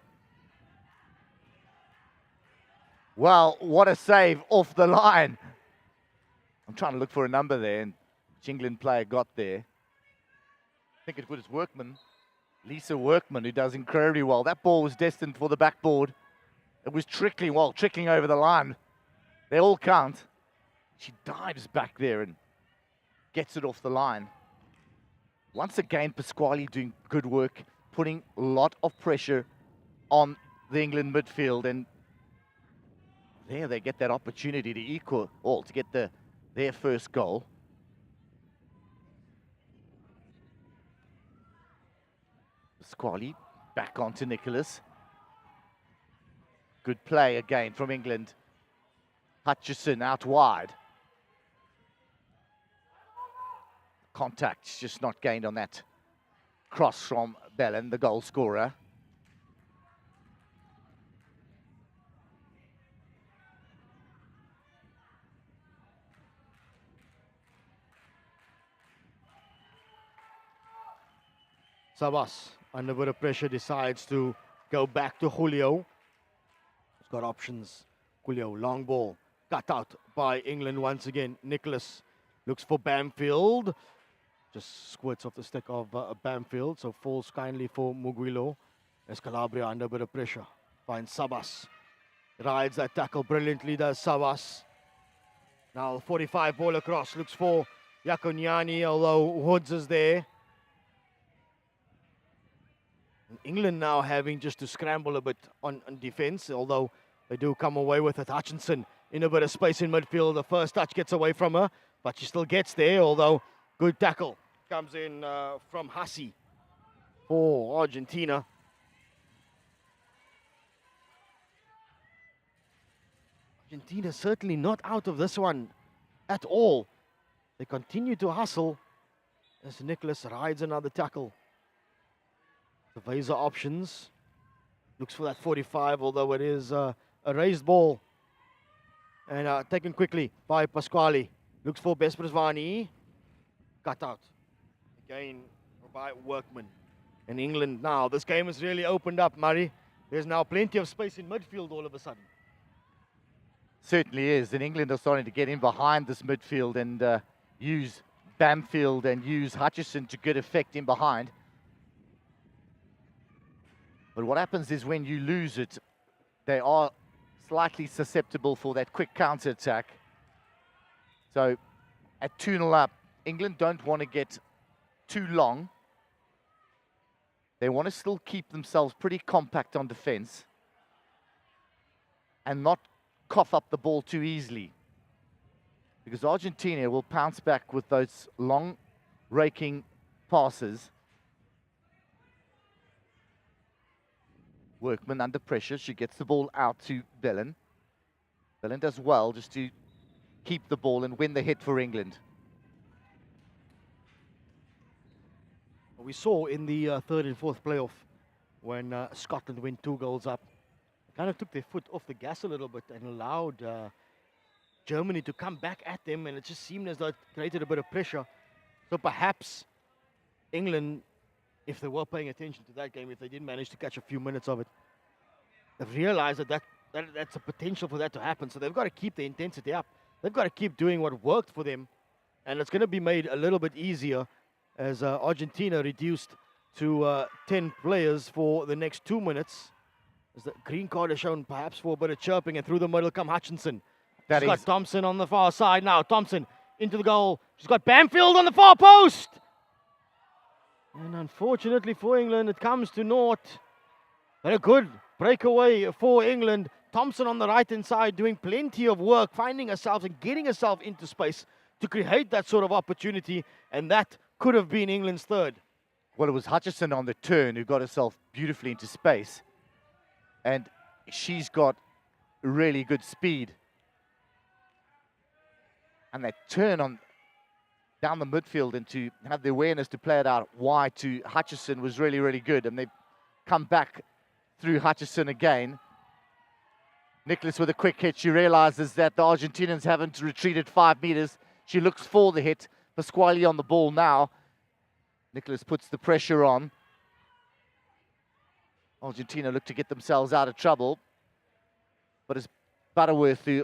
Speaker 2: Well, what a save off the line. I'm trying to look for a number there, and which England player got there. I think it was Workman, Lisa Workman, who does incredibly well. That ball was destined for the backboard. It was trickling over the line. They all count. She dives back there and gets it off the line. Once again, Pasquale doing good work, putting a lot of pressure on the England midfield, and there they get that opportunity to equal, or to get their first goal. Pasquale back onto Nicholas. Good play again from England. Hutchison out wide. Contact just not gained on that cross from Bellin, the goal scorer.
Speaker 1: Sabas, under a bit of pressure, decides to go back to Julio. He's got options. Julio, long ball, cut out by England once again. Nicholas looks for Bamfield. Just squirts off the stick of Bamfield, so falls kindly for Muguilo. Escalabria under a bit of pressure. Finds Sabas. Rides that tackle brilliantly, does Sabas. Now 45 ball across, looks for Yakoniani, although Woods is there. England now having just to scramble a bit on defense, although they do come away with it. Hutchinson in a bit of space in midfield. The first touch gets away from her, but she still gets there, although good tackle comes in from Hassi for Argentina. Argentina certainly not out of this one at all. They continue to hustle as Nicholas rides another tackle. Surveys her options. Looks for that 45, although it is a raised ball. And taken quickly by Pasquale. Looks for Besprasvani. Cut out. Again by Workman. And England now. This game has really opened up, Murray. There's now plenty of space in midfield all of a sudden.
Speaker 2: Certainly is. And England are starting to get in behind this midfield and use Bamfield and use Hutchison to good effect in behind. But what happens is when you lose it, they are slightly susceptible for that quick counter-attack. So at 2-0 up, England don't want to get too long. They want to still keep themselves pretty compact on defense and not cough up the ball too easily, because Argentina will pounce back with those long raking passes. Workman under pressure. She gets the ball out to Bellin. Bellin does well just to keep the ball and win the hit for England.
Speaker 1: We saw in the third and fourth playoff when Scotland went 2 goals up, they kind of took their foot off the gas a little bit and allowed Germany to come back at them, and it just seemed as though it created a bit of pressure. So perhaps England, if they were paying attention to that game, if they did manage to catch a few minutes of it, they've realized that's a potential for that to happen. So they've got to keep the intensity up. They've got to keep doing what worked for them, and it's going to be made a little bit easier as Argentina reduced to 10 players for the next 2 minutes. As the green card is shown perhaps for a bit of chirping, and through the middle come Hutchinson. She's got Thompson on the far side now. Thompson into the goal. She's got Bamfield on the far post. And unfortunately for England, it comes to naught. But a good breakaway for England. Thompson on the right-hand side doing plenty of work, finding herself and getting herself into space to create that sort of opportunity. And that could have been England's third.
Speaker 2: Well, it was Hutchison on the turn who got herself beautifully into space. And she's got really good speed. And that turn on down the midfield and to have the awareness to play it out wide to Hutchison was really, really good. And they've come back through Hutchison again. Nicholas with a quick hit. She realizes that the Argentinians haven't retreated 5 meters. She looks for the hit. Pasquale on the ball now. Nicholas puts the pressure on. Argentina look to get themselves out of trouble. But it's Butterworth who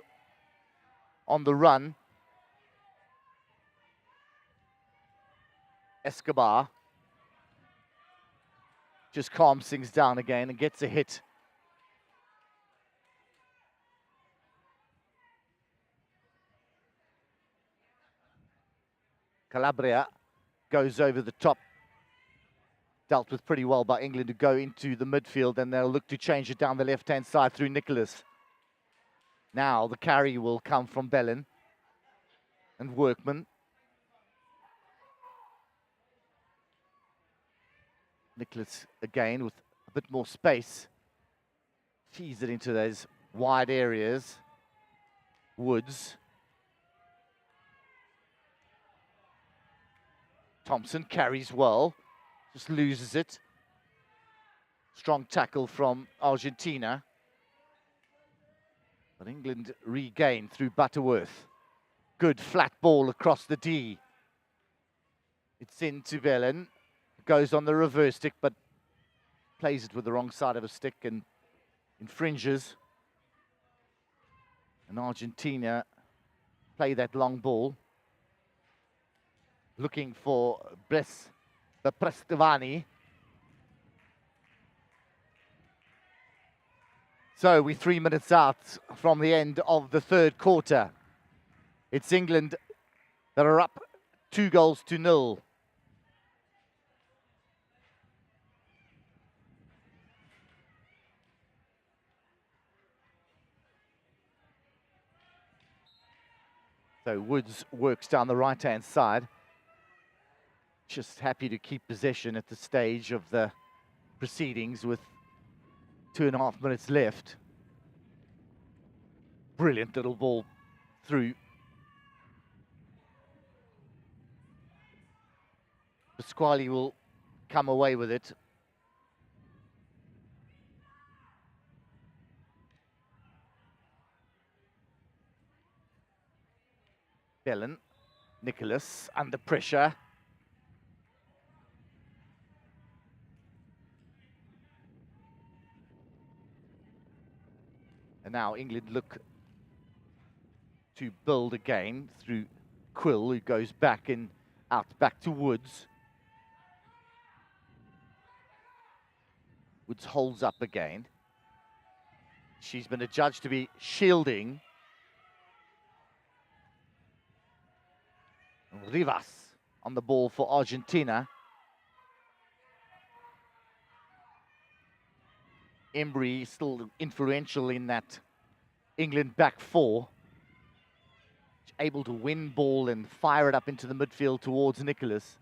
Speaker 2: on the run. Escobar just calms things down again and gets a hit. Calabria goes over the top. Dealt with pretty well by England to go into the midfield, and they'll look to change it down the left-hand side through Nicholas. Now the carry will come from Bellin and Workman. Nicholas again with a bit more space. Feeds it into those wide areas. Woods. Thompson carries well. Just loses it. Strong tackle from Argentina. But England regain through Butterworth. Good flat ball across the D. It's into Bellin. Goes on the reverse stick, but plays it with the wrong side of a stick and infringes. And Argentina play that long ball. Looking for Besprasvani. So we're 3 minutes out from the end of the third quarter. It's England that are up 2-0. So Woods works down the right-hand side. Just happy to keep possession at the stage of the proceedings with 2.5 minutes left. Brilliant little ball through. Pasquale will come away with it. Bellin, Nicholas under pressure. And now England look to build again through Quill, who goes back and out back to Woods. Woods holds up again. She's been adjudged to be shielding. Rivas on the ball for Argentina. Embry still influential in that England back four. Able to win ball and fire it up into the midfield towards Nicholas.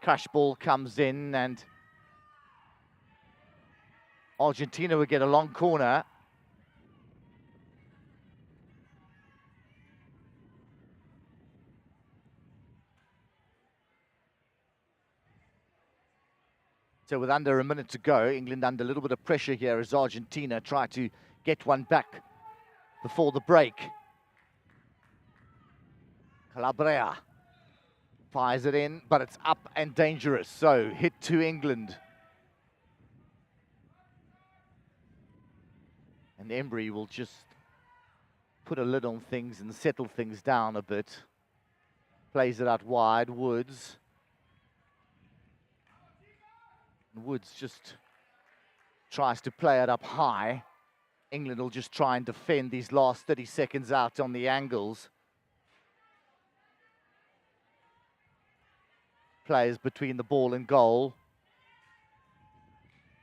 Speaker 2: Crash ball comes in and Argentina will get a long corner. So with under a minute to go, England under a little bit of pressure here as Argentina try to get one back before the break. Calabria fires it in, but it's up and dangerous. So hit to England. And Embry will just put a lid on things and settle things down a bit. Plays it out wide, Woods. Woods just tries to play it up high. England will just try and defend these last 30 seconds out on the angles. Players between the ball and goal.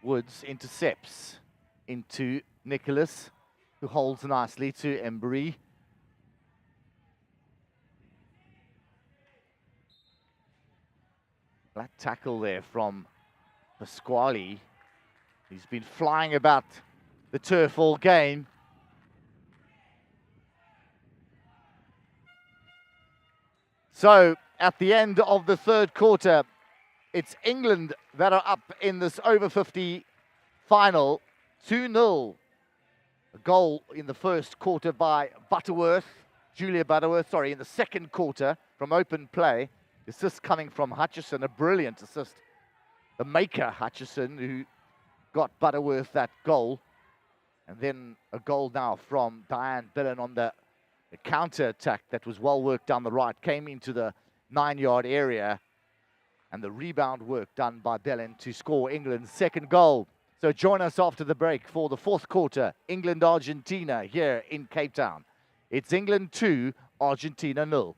Speaker 2: Woods intercepts into Nicholas, who holds nicely to Embry. That tackle there from Pasquale. He's been flying about the turf all game. So at the end of the third quarter, it's England that are up in this over 50 final, 2-0. A goal in the first quarter by Julia Butterworth, in the second quarter from open play. Assist coming from Hutchison, a brilliant assist. The maker, Hutchison, who got Butterworth that goal. And then a goal now from Diane Bellin on the counter-attack that was well worked down the right, came into the 9-yard area. And the rebound work done by Bellin to score England's second goal. So join us after the break for the fourth quarter, England-Argentina here in Cape Town. It's England 2, Argentina 0.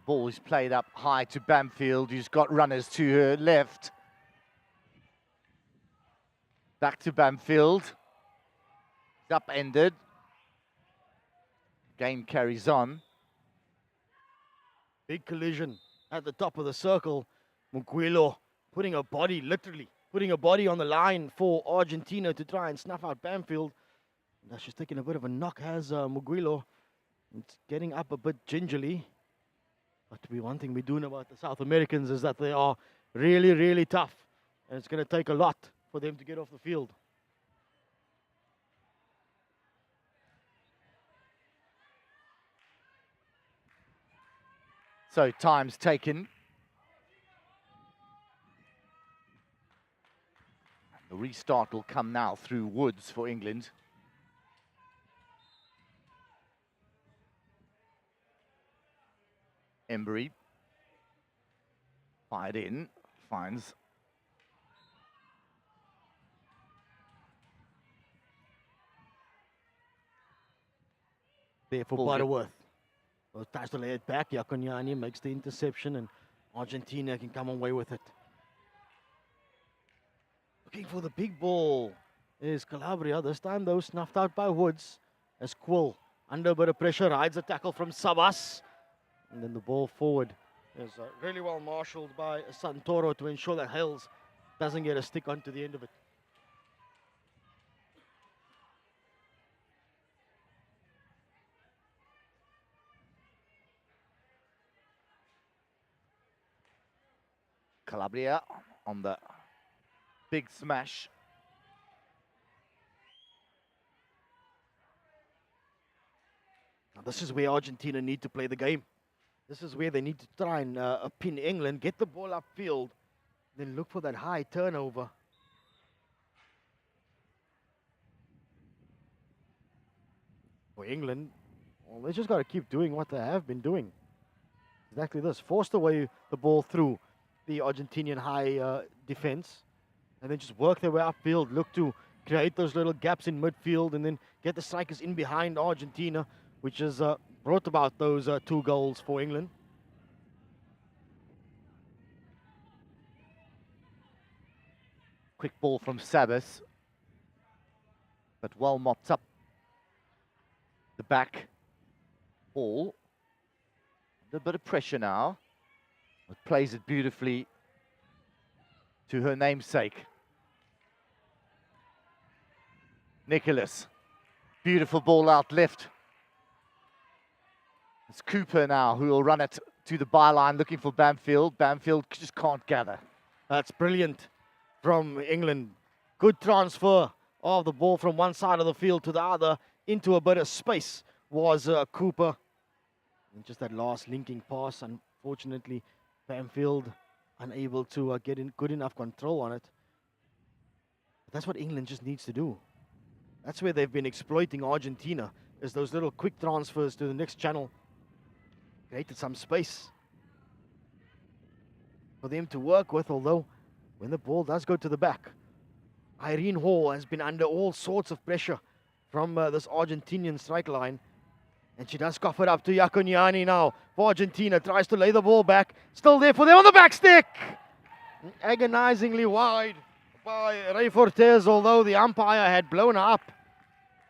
Speaker 2: Ball is played up high to Bamfield, who's got runners to her left. Back to Bamfield. It's upended. game carries on.
Speaker 1: Big collision at the top of the circle. Muguelo putting a body, literally, putting a body on the line for Argentina to try and snuff out Bamfield. Now she's taking a bit of a knock, has Muguelo. It's getting up a bit gingerly. But one thing we do know about the South Americans is that they are really, really tough. And it's going to take a lot for them to get off the field.
Speaker 2: So time's taken. The restart will come now through Woods for England. Embry fired in, finds
Speaker 1: there for Butterworth. Well, tries to lay it back. Yakonyani makes the interception and Argentina can come away with it. Looking for the big ball is Calabria. This time though snuffed out by Woods as Quill under a bit of pressure rides a tackle from Sabas. And then the ball forward is really well marshaled by Santoro to ensure that Hales doesn't get a stick onto the end of it.
Speaker 2: Calabria on the big smash.
Speaker 1: Now this is where Argentina need to play the game. This is where they need to try and pin England, get the ball upfield, then look for that high turnover. For England, well, they just got to keep doing what they have been doing. Exactly this. Forced away the ball through the Argentinian high defense, and then just work their way upfield, look to create those little gaps in midfield, and then get the strikers in behind Argentina, which has brought about those 2 goals for England.
Speaker 2: Quick ball from Sabas, but well mopped up. The back ball, a bit of pressure now. It plays it beautifully to her namesake. Nicholas, beautiful ball out left. It's Cooper now who will run it to the byline looking for Bamfield. Bamfield just can't gather.
Speaker 1: That's brilliant from England. Good transfer of the ball from one side of the field to the other into a bit of space was Cooper. And just that last linking pass, unfortunately, Bamfield unable to get in good enough control on it. But that's what England just needs to do. That's where they've been exploiting Argentina, is those little quick transfers to the next channel. Created some space for them to work with, although when the ball does go to the back, Irene Hall has been under all sorts of pressure from this Argentinian strike line. And she does cough it up to Yakonyani now. For Argentina, tries to lay the ball back. Still there for them on the back stick. Agonizingly wide by Ray Fortes, although the umpire had blown up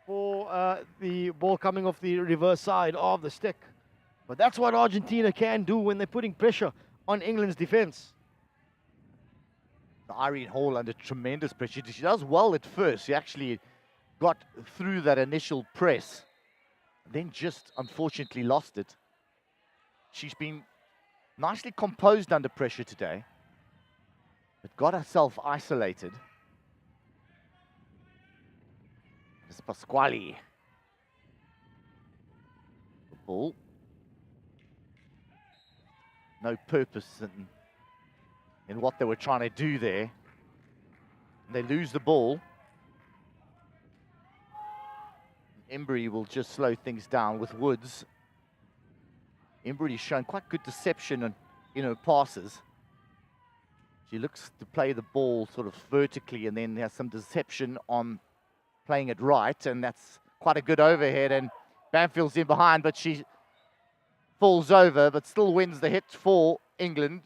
Speaker 1: for the ball coming off the reverse side of the stick. But that's what Argentina can do when they're putting pressure on England's defense.
Speaker 2: Irene Hall under tremendous pressure. She does well at first. She actually got through that initial press, then just unfortunately lost it. She's been nicely composed under pressure today, but got herself isolated. It's Pasquale. The ball. No purpose in what they were trying to do there. They lose the ball. Embry will just slow things down with Woods. Embry's shown quite good deception in her passes. She looks to play the ball sort of vertically and then has some deception on playing it right, and that's quite a good overhead, and Bamfield's in behind, but she falls over, but still wins the hit for England.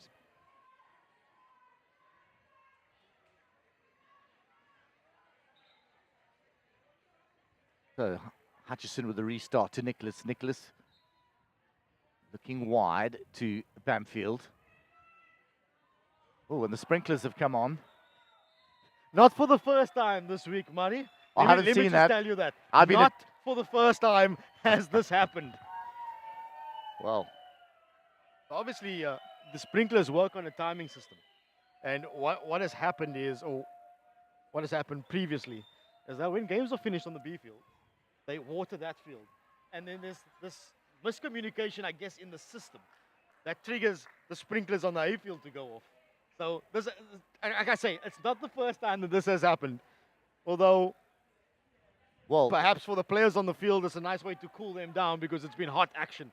Speaker 2: So Hutchison with the restart to Nicholas. Nicholas looking wide to Bamfield. Oh, and the sprinklers have come on.
Speaker 1: Not for the first time this week, Murray.
Speaker 2: I haven't
Speaker 1: let me
Speaker 2: seen
Speaker 1: just
Speaker 2: that.
Speaker 1: tell you that.
Speaker 2: I've been
Speaker 1: Not for the first time has this happened.
Speaker 2: Well,
Speaker 1: Obviously, the sprinklers work on a timing system. And what has happened is, or what has happened previously, is that when games are finished on the B field, they water that field. And then there's this miscommunication, I guess, in the system that triggers the sprinklers on the A field to go off. So, this, like I say, it's not the first time that this has happened. Although,
Speaker 2: well,
Speaker 1: perhaps for the players on the field, it's a nice way to cool them down because it's been hot action.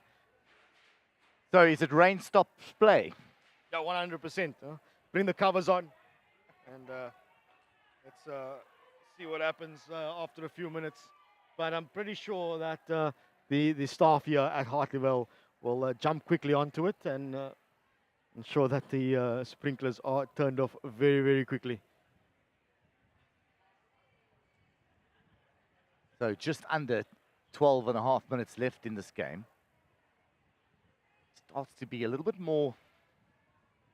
Speaker 2: so is it rain stop play?
Speaker 1: Yeah, 100%. Bring the covers on, and let's see what happens after a few minutes. But I'm pretty sure that the staff here at Hartleyville will jump quickly onto it and ensure that the sprinklers are turned off very, very quickly.
Speaker 2: So just under 12 and a half minutes left in this game. Starts to be a little bit more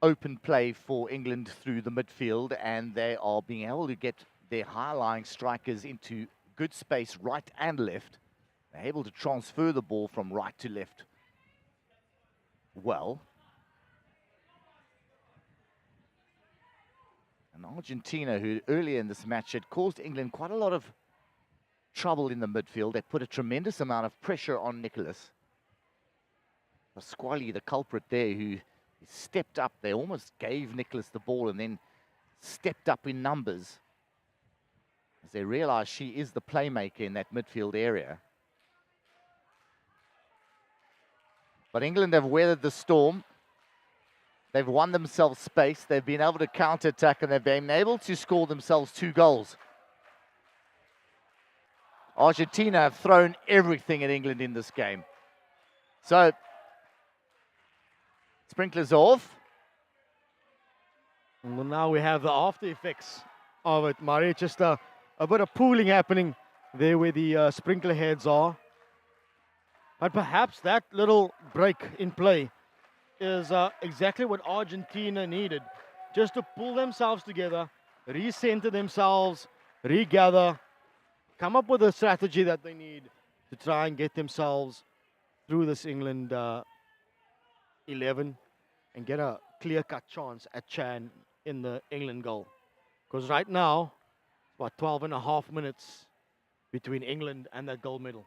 Speaker 2: open play for England through the midfield, and they are being able to get their high-lying strikers into good space right and left. They're able to transfer the ball from right to left well. And Argentina, who earlier in this match had caused England quite a lot of trouble in the midfield, they put a tremendous amount of pressure on Nicholas. Pasquale, the culprit there, who stepped up. They almost gave Nicholas the ball and then stepped up in numbers as they realized she is the playmaker in that midfield area. But England have weathered the storm. They've won themselves space. They've been able to counter-attack, and they've been able to score themselves 2 goals. Argentina have thrown everything at England in this game. So, sprinklers off.
Speaker 1: And now we have the after effects of it, Murray. Just a bit of pooling happening there where the sprinkler heads are. But perhaps that little break in play is exactly what Argentina needed. Just to pull themselves together, recenter themselves, regather, come up with a strategy that they need to try and get themselves through this England 11 and get a clear-cut chance at Chan in the England goal. Because right now, it's about 12 and a half minutes between England and that gold medal.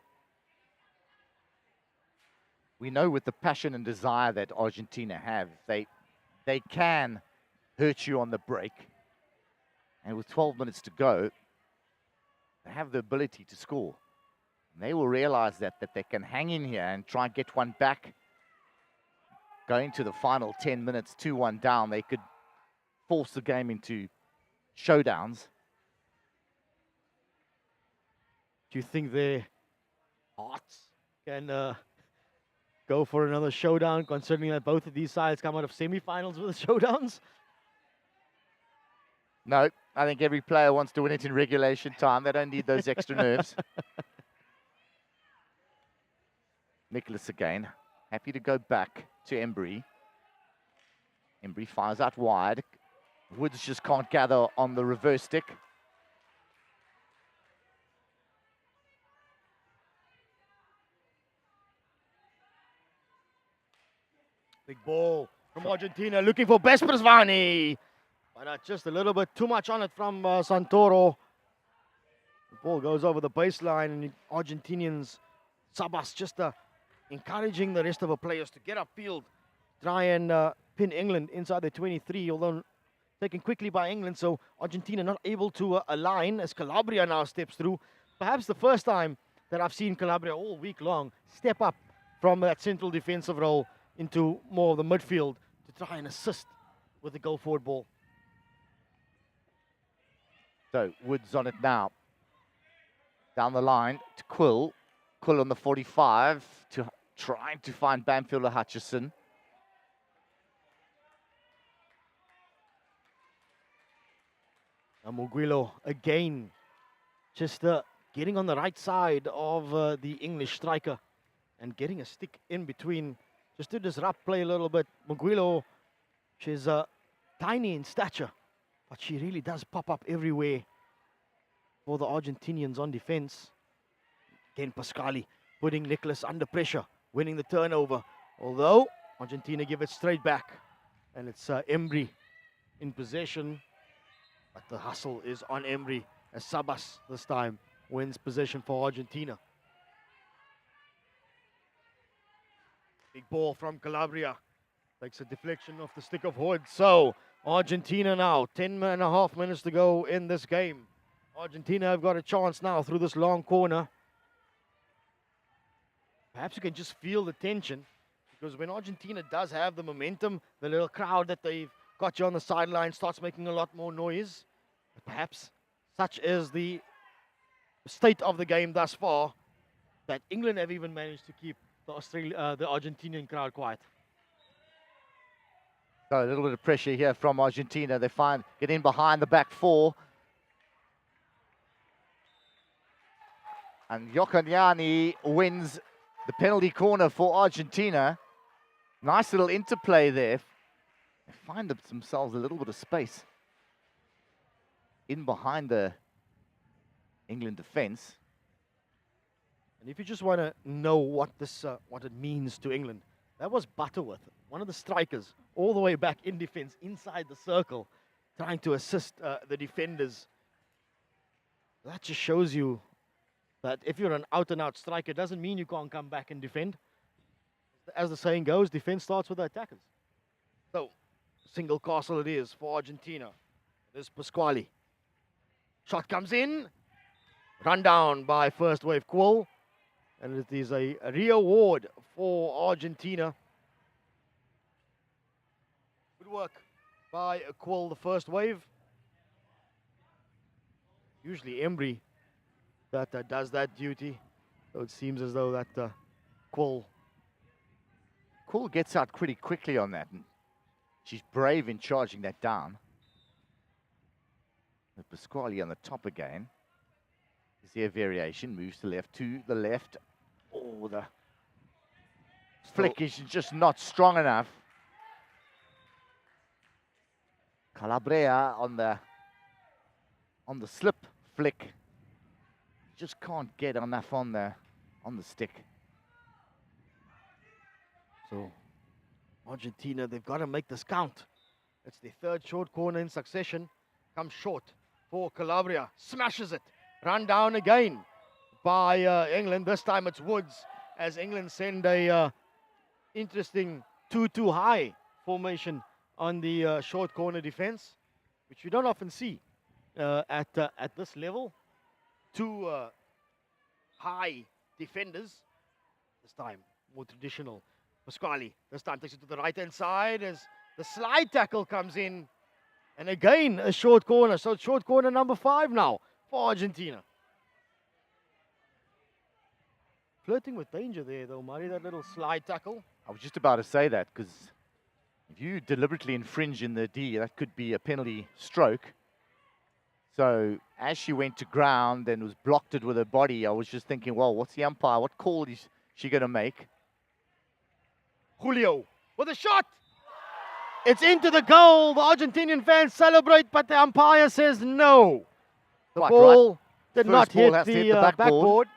Speaker 2: We know with the passion and desire that Argentina have, they can hurt you on the break. And with 12 minutes to go, they have the ability to score. And they will realize that they can hang in here and try and get one back. Going to the final 10 minutes, 2-1 down, they could force the game into showdowns.
Speaker 1: Do you think their hearts can go for another showdown, considering that both of these sides come out of semi-finals with the showdowns?
Speaker 2: No, I think every player wants to win it in regulation time. They don't need those extra nerves. Nicholas again, happy to go back to Embry. Embry fires out wide. Woods just can't gather on the reverse stick.
Speaker 1: Big ball from Argentina, looking for Bespersvani. But just a little bit too much on it from Santoro. The ball goes over the baseline, and Argentinians, Sabas, just encouraging the rest of the players to get upfield, try and pin England inside the 23, although taken quickly by England, so Argentina not able to align as Calabria now steps through. Perhaps the first time that I've seen Calabria all week long step up from that central defensive role into more of the midfield to try and assist with the go-forward ball.
Speaker 2: So Woods on it now. Down the line to Quill. Quill on the 45 to trying to find Bamfield or Hutchison.
Speaker 1: Muguilo again, just getting on the right side of the English striker and getting a stick in between just to disrupt play a little bit. Muguilo, she's tiny in stature, but she really does pop up everywhere for the Argentinians on defense. Again, Pasquali putting Nicholas under pressure, winning the turnover. Although Argentina give it straight back, and it's Embry in possession. But the hustle is on Embry as Sabas this time wins possession for Argentina. Big ball from Calabria. Takes a deflection off the stick of Hood. So Argentina now, 10.5 minutes to go in this game. Argentina have got a chance now through this long corner. Perhaps you can just feel the tension, because when Argentina does have the momentum, the little crowd that they've got you on the sideline starts making a lot more noise. But perhaps such is the state of the game thus far that England have even managed to keep the Argentinian crowd quiet.
Speaker 2: So a little bit of pressure here from Argentina. They get in behind the back four. And Jokanyani wins the penalty corner for Argentina. Nice little interplay there. They find themselves a little bit of space in behind the England defense.
Speaker 1: And if you just want to know what it means to England, that was Butterworth, one of the strikers, all the way back in defense, inside the circle, trying to assist the defenders. That just shows you that if you're an out-and-out striker, it doesn't mean you can't come back and defend. As the saying goes, defense starts with the attackers. So, single castle it is for Argentina. There's Pasquali. Shot comes in. Run down by first wave Quill. And it is a reward for Argentina. Good work by Quill, the first wave. Usually Embry that does that duty. So it seems as though that Quill
Speaker 2: gets out pretty quickly on that. And she's brave in charging that down. With Pasquali on the top again. Is there a variation? Moves to the left. Oh, the flick is just not strong enough. Calabria on the slip flick. Just can't get enough on the stick.
Speaker 1: So Argentina, they've got to make this count. It's their third short corner in succession. Comes short for Calabria. Smashes it. Run down again by England. This time it's Woods, as England send a interesting 2-2 high formation on the short corner defense, which you don't often see at this level. Two high defenders. This time more traditional. Pasquali this time takes it to the right hand side as the slide tackle comes in, and again a short corner. So it's short corner number 5 now for Argentina. Flirting with danger there though, Murray, that little slide tackle.
Speaker 2: I was just about to say that, because if you deliberately infringe in the D, that could be a penalty stroke. So as she went to ground and was blocked it with her body, I was just thinking, well, what's the umpire? What call is she going to make?
Speaker 1: Julio with a shot. It's into the goal. The Argentinian fans celebrate, but the umpire says no. The ball did not hit the backboard.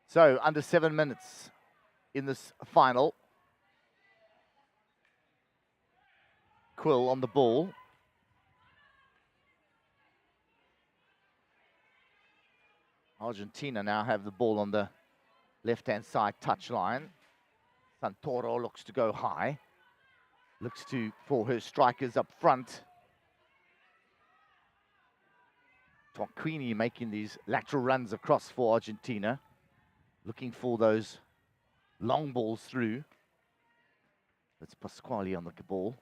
Speaker 2: So under 7 minutes in this final. Quill on the ball. Argentina now have the ball on the left-hand side touchline. Santoro looks to go high. Looks for her strikers up front. Tonquini making these lateral runs across for Argentina. Looking for those long balls through. That's Pasquali on the ball.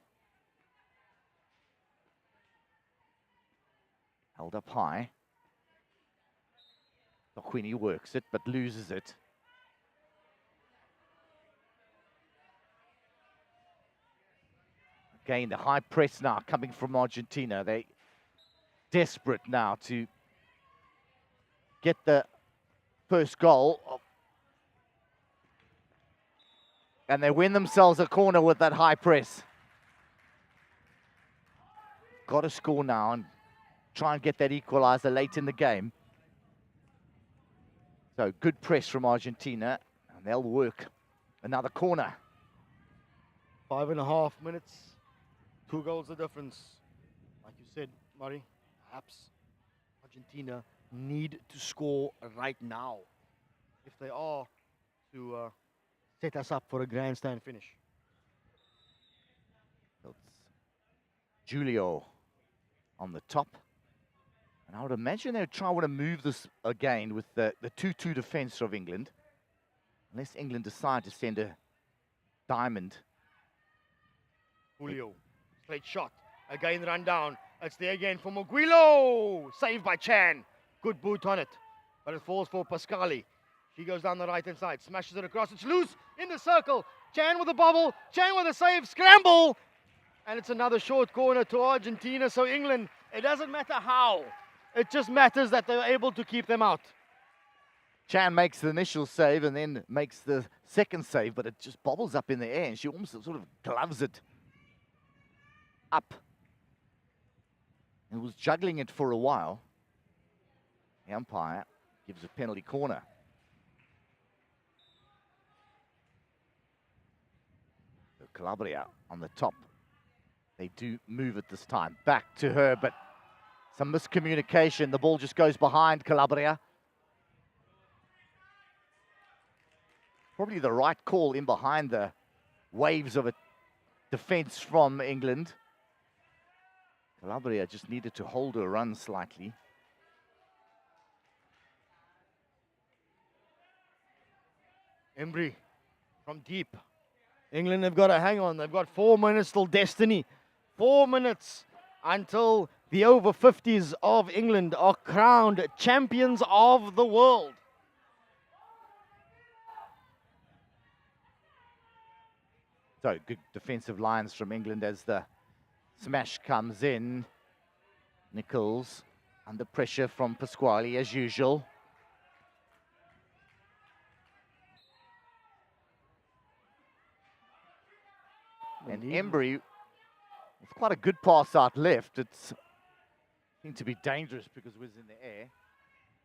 Speaker 2: Held up high. Tonquini works it, but loses it. Again, the high press now coming from Argentina. They desperate now to get the first goal. And they win themselves a corner with that high press. Got to score now and try and get that equalizer late in the game. So good press from Argentina, and they'll work another corner.
Speaker 1: 5.5 minutes, 2 goals the difference. Like you said, Murray, perhaps Argentina need to score right now if they are to set us up for a grandstand finish.
Speaker 2: It's Julio on the top. And I would imagine they would want to move this again with the 2-2 defense of England. Unless England decide to send a diamond.
Speaker 1: Julio, straight shot. Again run down. It's there again for Muguilo. Saved by Chan. Good boot on it. But it falls for Pascali. She goes down the right-hand side. Smashes it across. It's loose in the circle. Chan with a bobble. Chan with a save. Scramble. And it's another short corner to Argentina. So England, it doesn't matter how. It just matters that they're able to keep them out.
Speaker 2: Chan makes the initial save and then makes the second save, but it just bobbles up in the air and she almost sort of gloves it up. It was juggling it for a while. The umpire gives a penalty corner. So Calabria on the top. They do move it this time. Back to her, but some miscommunication. The ball just goes behind Calabria. Probably the right call in behind the waves of a defense from England. Calabria just needed to hold her run slightly.
Speaker 1: Embry from deep. England have got to hang on. They've got 4 minutes till destiny. 4 minutes until the over 50s of England are crowned champions of the world.
Speaker 2: So good defensive lines from England as the smash comes in. Nichols under pressure from Pasquale as usual. And Embry, it's quite a good pass out left. It's seemed to be dangerous because it was in the air.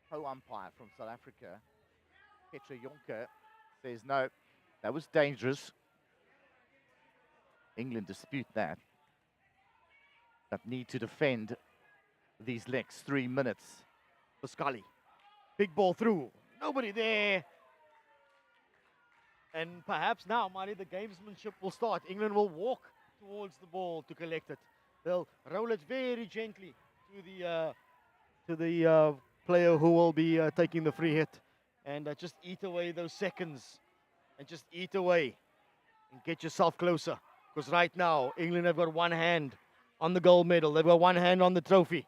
Speaker 2: Co-umpire from South Africa, Petra Jonker, says no, that was dangerous. England dispute that. But need to defend these next 3 minutes.
Speaker 1: Pascali, big ball through. Nobody there. And perhaps now, Mari, the gamesmanship will start. England will walk towards the ball to collect it. They'll roll it very gently to the player who will be taking the free hit, and just eat away those seconds, and just eat away, and get yourself closer. Because right now, England have got one hand on the gold medal. They've got one hand on the trophy.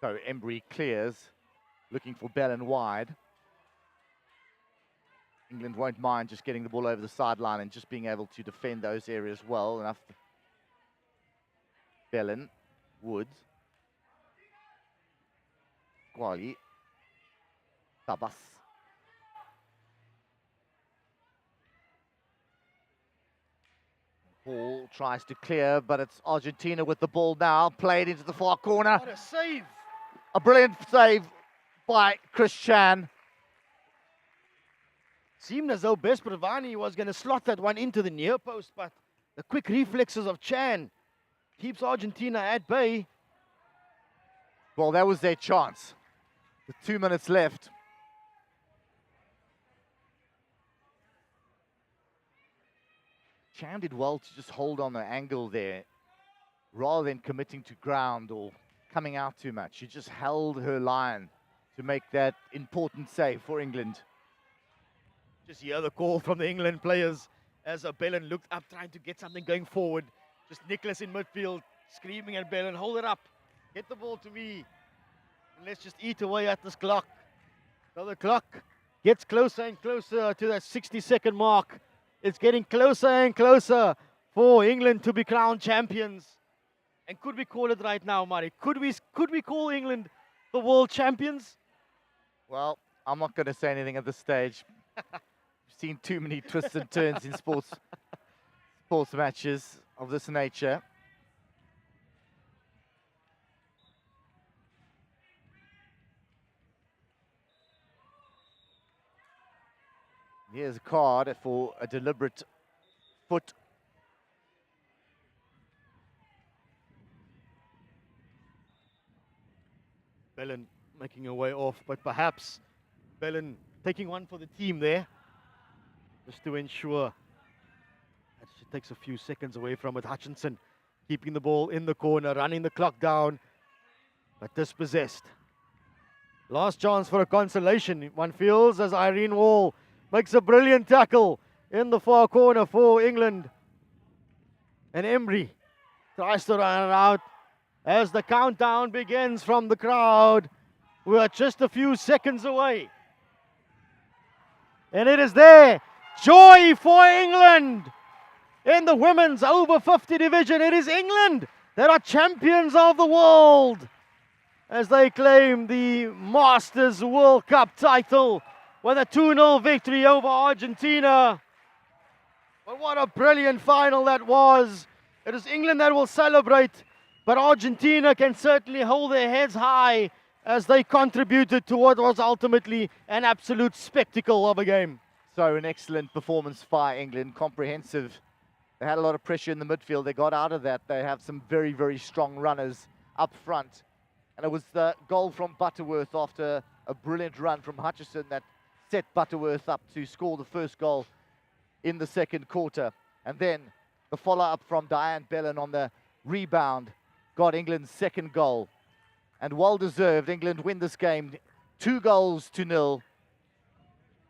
Speaker 2: So Embry clears, looking for Bellin wide. England won't mind just getting the ball over the sideline and just being able to defend those areas well enough. Bellin, Woods, Guali, Tabas. Ball tries to clear, but it's Argentina with the ball now, played into the far corner.
Speaker 1: What a save!
Speaker 2: A brilliant save by Chris Chan.
Speaker 1: Seemed as though Bes Pravani was going to slot that one into the near post, but the quick reflexes of Chan keeps Argentina at bay.
Speaker 2: Well, that was their chance. With 2 minutes left. Chan did well to just hold on the angle there, rather than committing to ground or coming out too much. She just held her line to make that important save for England.
Speaker 1: Just hear the call from the England players as Bellin looked up, trying to get something going forward. Just Nicholas in midfield, screaming at Bellin, hold it up, get the ball to me, and let's just eat away at this clock. So the clock gets closer and closer to that 60-second mark. It's getting closer and closer for England to be crowned champions. And could we call it right now, Mari? Could we call England the world champions?
Speaker 2: Well, I'm not going to say anything at this stage. I've seen too many twists and turns in sports matches of this nature. Here's a card for a deliberate foot.
Speaker 1: Bellin making her way off, but perhaps Bellin taking one for the team there, just to ensure that she takes a few seconds away from it. Hutchinson keeping the ball in the corner, running the clock down, but dispossessed. Last chance for a consolation, one feels, as Irene Wall makes a brilliant tackle in the far corner for England. And Embry tries to run it out as the countdown begins from the crowd. We are just a few seconds away. And it is there. Joy for England in the women's over 50 division. It is England that are champions of the world as they claim the Masters World Cup title with a 2-0 victory over Argentina. But what a brilliant final that was. It is England that will celebrate, but Argentina can certainly hold their heads high as they contributed to what was ultimately an absolute spectacle of a game.
Speaker 2: So an excellent performance by England, comprehensive. They had a lot of pressure in the midfield. They got out of that. They have some very, very strong runners up front. And it was the goal from Butterworth after a brilliant run from Hutchison that set Butterworth up to score the first goal in the second quarter. And then the follow-up from Diane Bellin on the rebound got England's second goal. And well-deserved, England win this game 2-0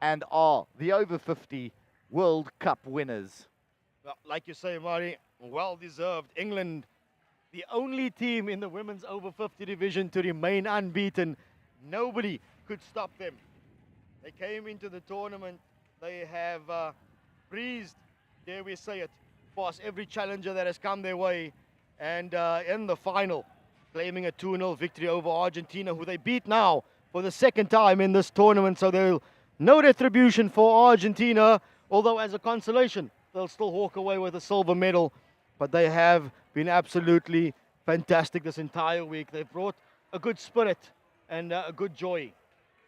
Speaker 2: and are the over 50 World Cup winners.
Speaker 1: Well, like you say, Mari, well-deserved. England, the only team in the women's over 50 division to remain unbeaten. Nobody could stop them. They came into the tournament. They have breezed, dare we say it, past every challenger that has come their way. And in the final, claiming a 2-0 victory over Argentina, who they beat now for the second time in this tournament. So there's no retribution for Argentina, although as a consolation, they'll still walk away with a silver medal. But they have been absolutely fantastic this entire week. They've brought a good spirit and a good joy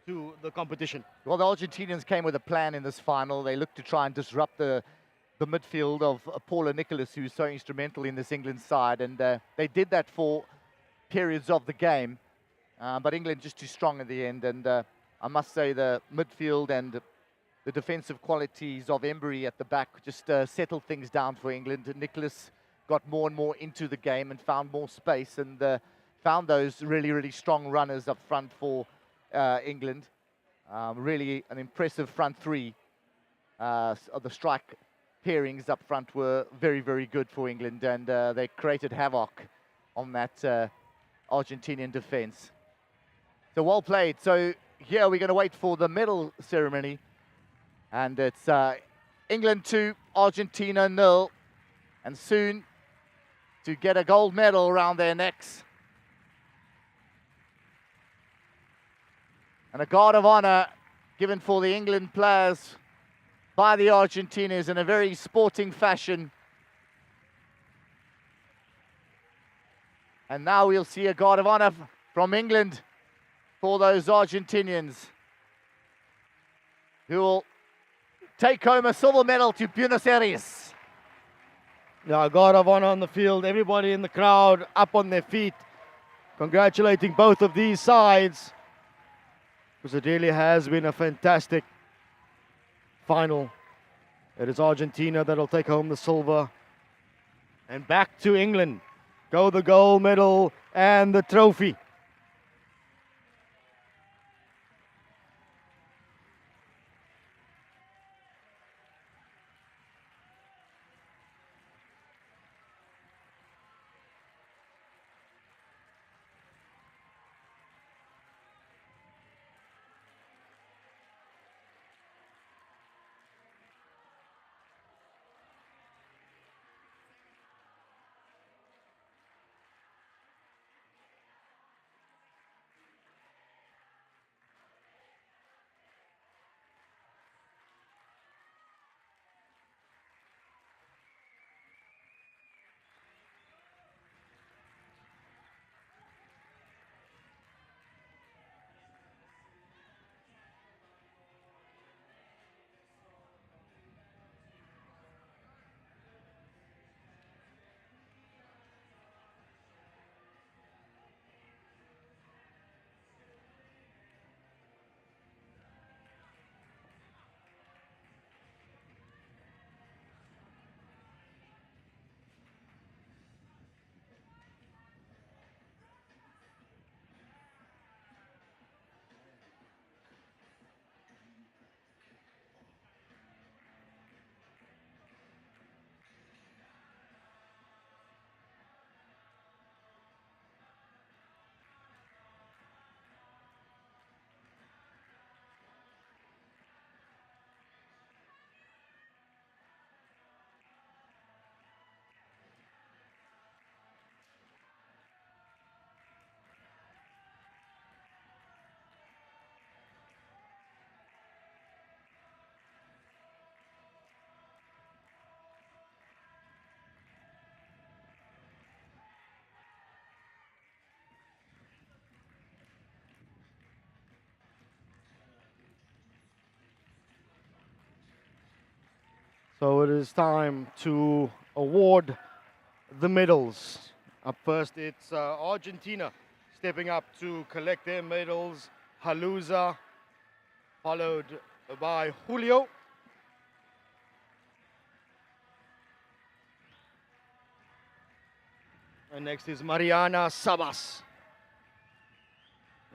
Speaker 1: to the competition.
Speaker 2: Well, the Argentinians came with a plan in this final. They looked to try and disrupt the midfield of Paula Nicholas, who's so instrumental in this England side. And they did that for periods of the game. But England just too strong at the end. And I must say the midfield and the defensive qualities of Embry at the back just settled things down for England. Nicholas got more and more into the game and found more space and found those really, really strong runners up front for England. Really an impressive front three. The strike pairings up front were very, very good for England, and they created havoc on that Argentinian defense. So well played. So here we're going to wait for the medal ceremony. And it's England 2, Argentina 0. And soon to get a gold medal around their necks. And a guard of honor given for the England players by the Argentinians in a very sporting fashion. And now we'll see a guard of honor from England for those Argentinians who will take home a silver medal to Buenos Aires.
Speaker 1: Yeah, guard of honor on the field. Everybody in the crowd up on their feet, congratulating both of these sides, because it really has been a fantastic final. It is Argentina that'll take home the silver. And back to England go the gold medal and the trophy. So it is time to award the medals. Up first, it's Argentina stepping up to collect their medals. Haluza, followed by Julio. And next is Mariana Sabas.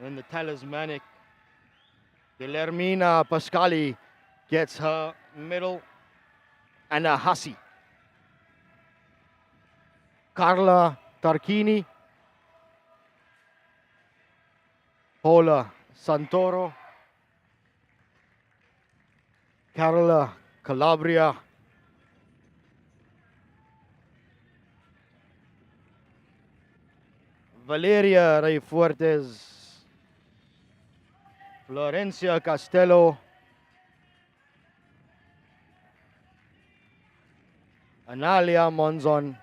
Speaker 1: And the talismanic Guillermina Pascali gets her medal. And a Hassi. Carla Tarquini. Paula Santoro. Carola Calabria. Valeria Reyfuertes. Florencia Castello. Analia Monzon.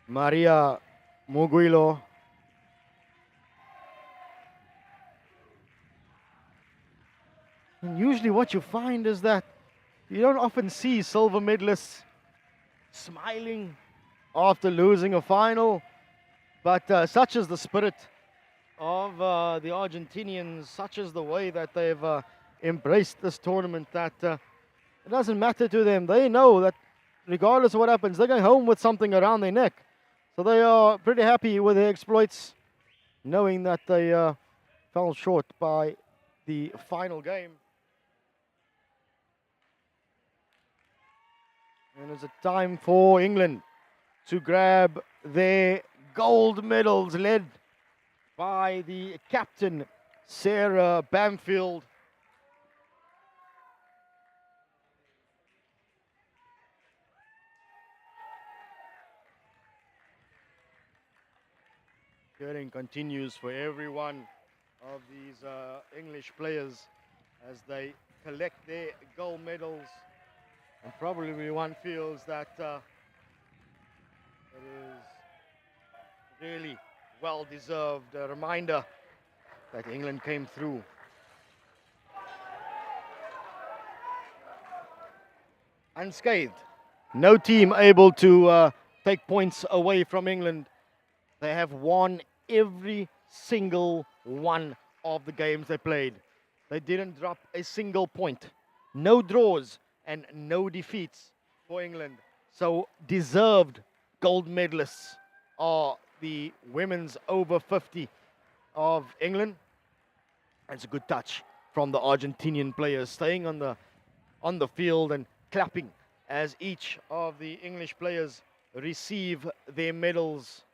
Speaker 1: Maria Muguilo. And usually what you find is that you don't often see silver medalists smiling after losing a final, but such is the spirit of the Argentinians, such is the way that they've embraced this tournament that it doesn't matter to them. They know that regardless of what happens, they're going home with something around their neck. So they are pretty happy with their exploits, knowing that they fell short by the final game. And it's a time for England to grab their gold medals, led by the captain, Sarah Bamfield. Cheering continues for every one of these English players as they collect their gold medals. And probably one feels that it is really well deserved. A reminder that England came through. Unscathed. No team able to take points away from England. They have won every single one of the games they played. They didn't drop a single point. No draws and no defeats for England. So deserved gold medalists are the women's over 50 of England. It's a good touch from the Argentinian players, staying on the field and clapping as each of the English players receive their medals.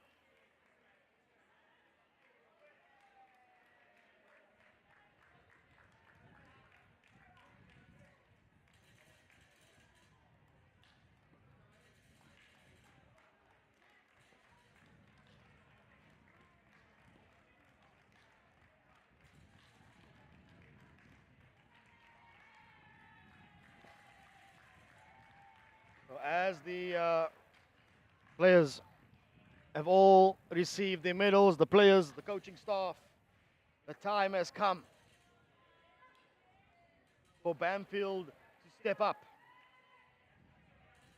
Speaker 1: As the players have all received their medals, the players, the coaching staff, the time has come for Bamfield to step up.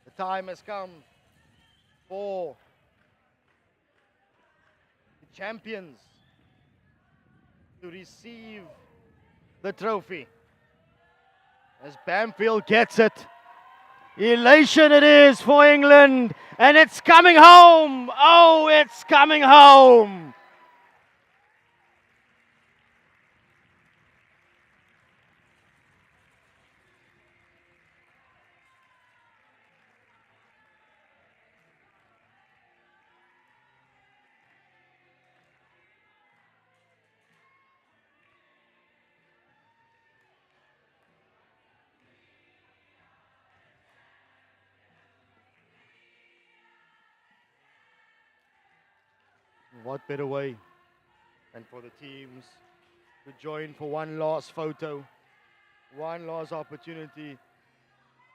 Speaker 1: The time has come for the champions to receive the trophy. As Bamfield gets it, elation it is for England, and it's coming home. Oh, it's coming home. What better way than for the teams to join for one last photo, one last opportunity,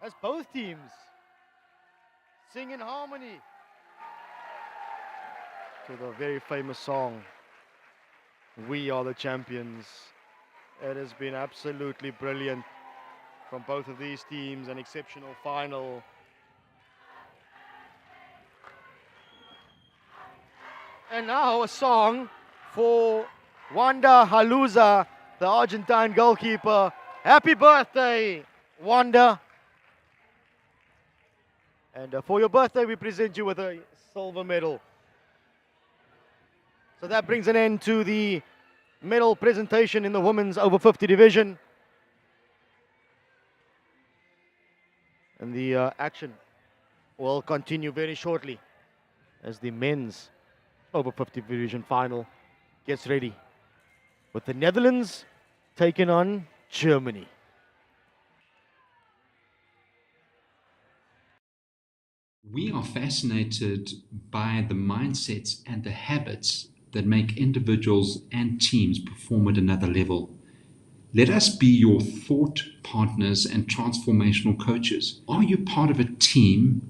Speaker 1: as both teams sing in harmony to the very famous song, "We Are the Champions." It has been absolutely brilliant from both of these teams. An exceptional final. And now a song for Wanda Haluza, the Argentine goalkeeper. Happy birthday, Wanda. And for your birthday, we present you with a silver medal. So that brings an end to the medal presentation in the women's over 50 division. And the action will continue very shortly as the men's over 50 division final gets ready, with the Netherlands taking on Germany.
Speaker 12: We are fascinated by the mindsets and the habits that make individuals and teams perform at another level. Let us be your thought partners and transformational coaches. Are you part of a team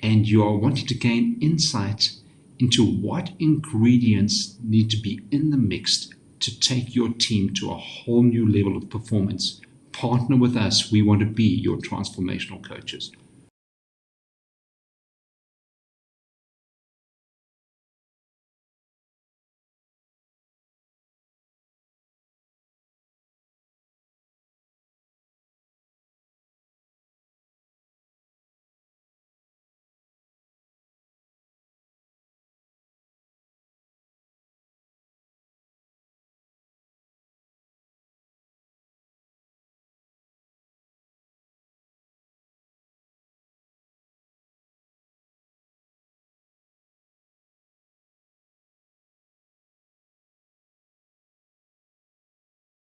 Speaker 12: and you are wanting to gain insight into what ingredients need to be in the mix to take your team to a whole new level of performance? Partner with us. We want to be your transformational coaches.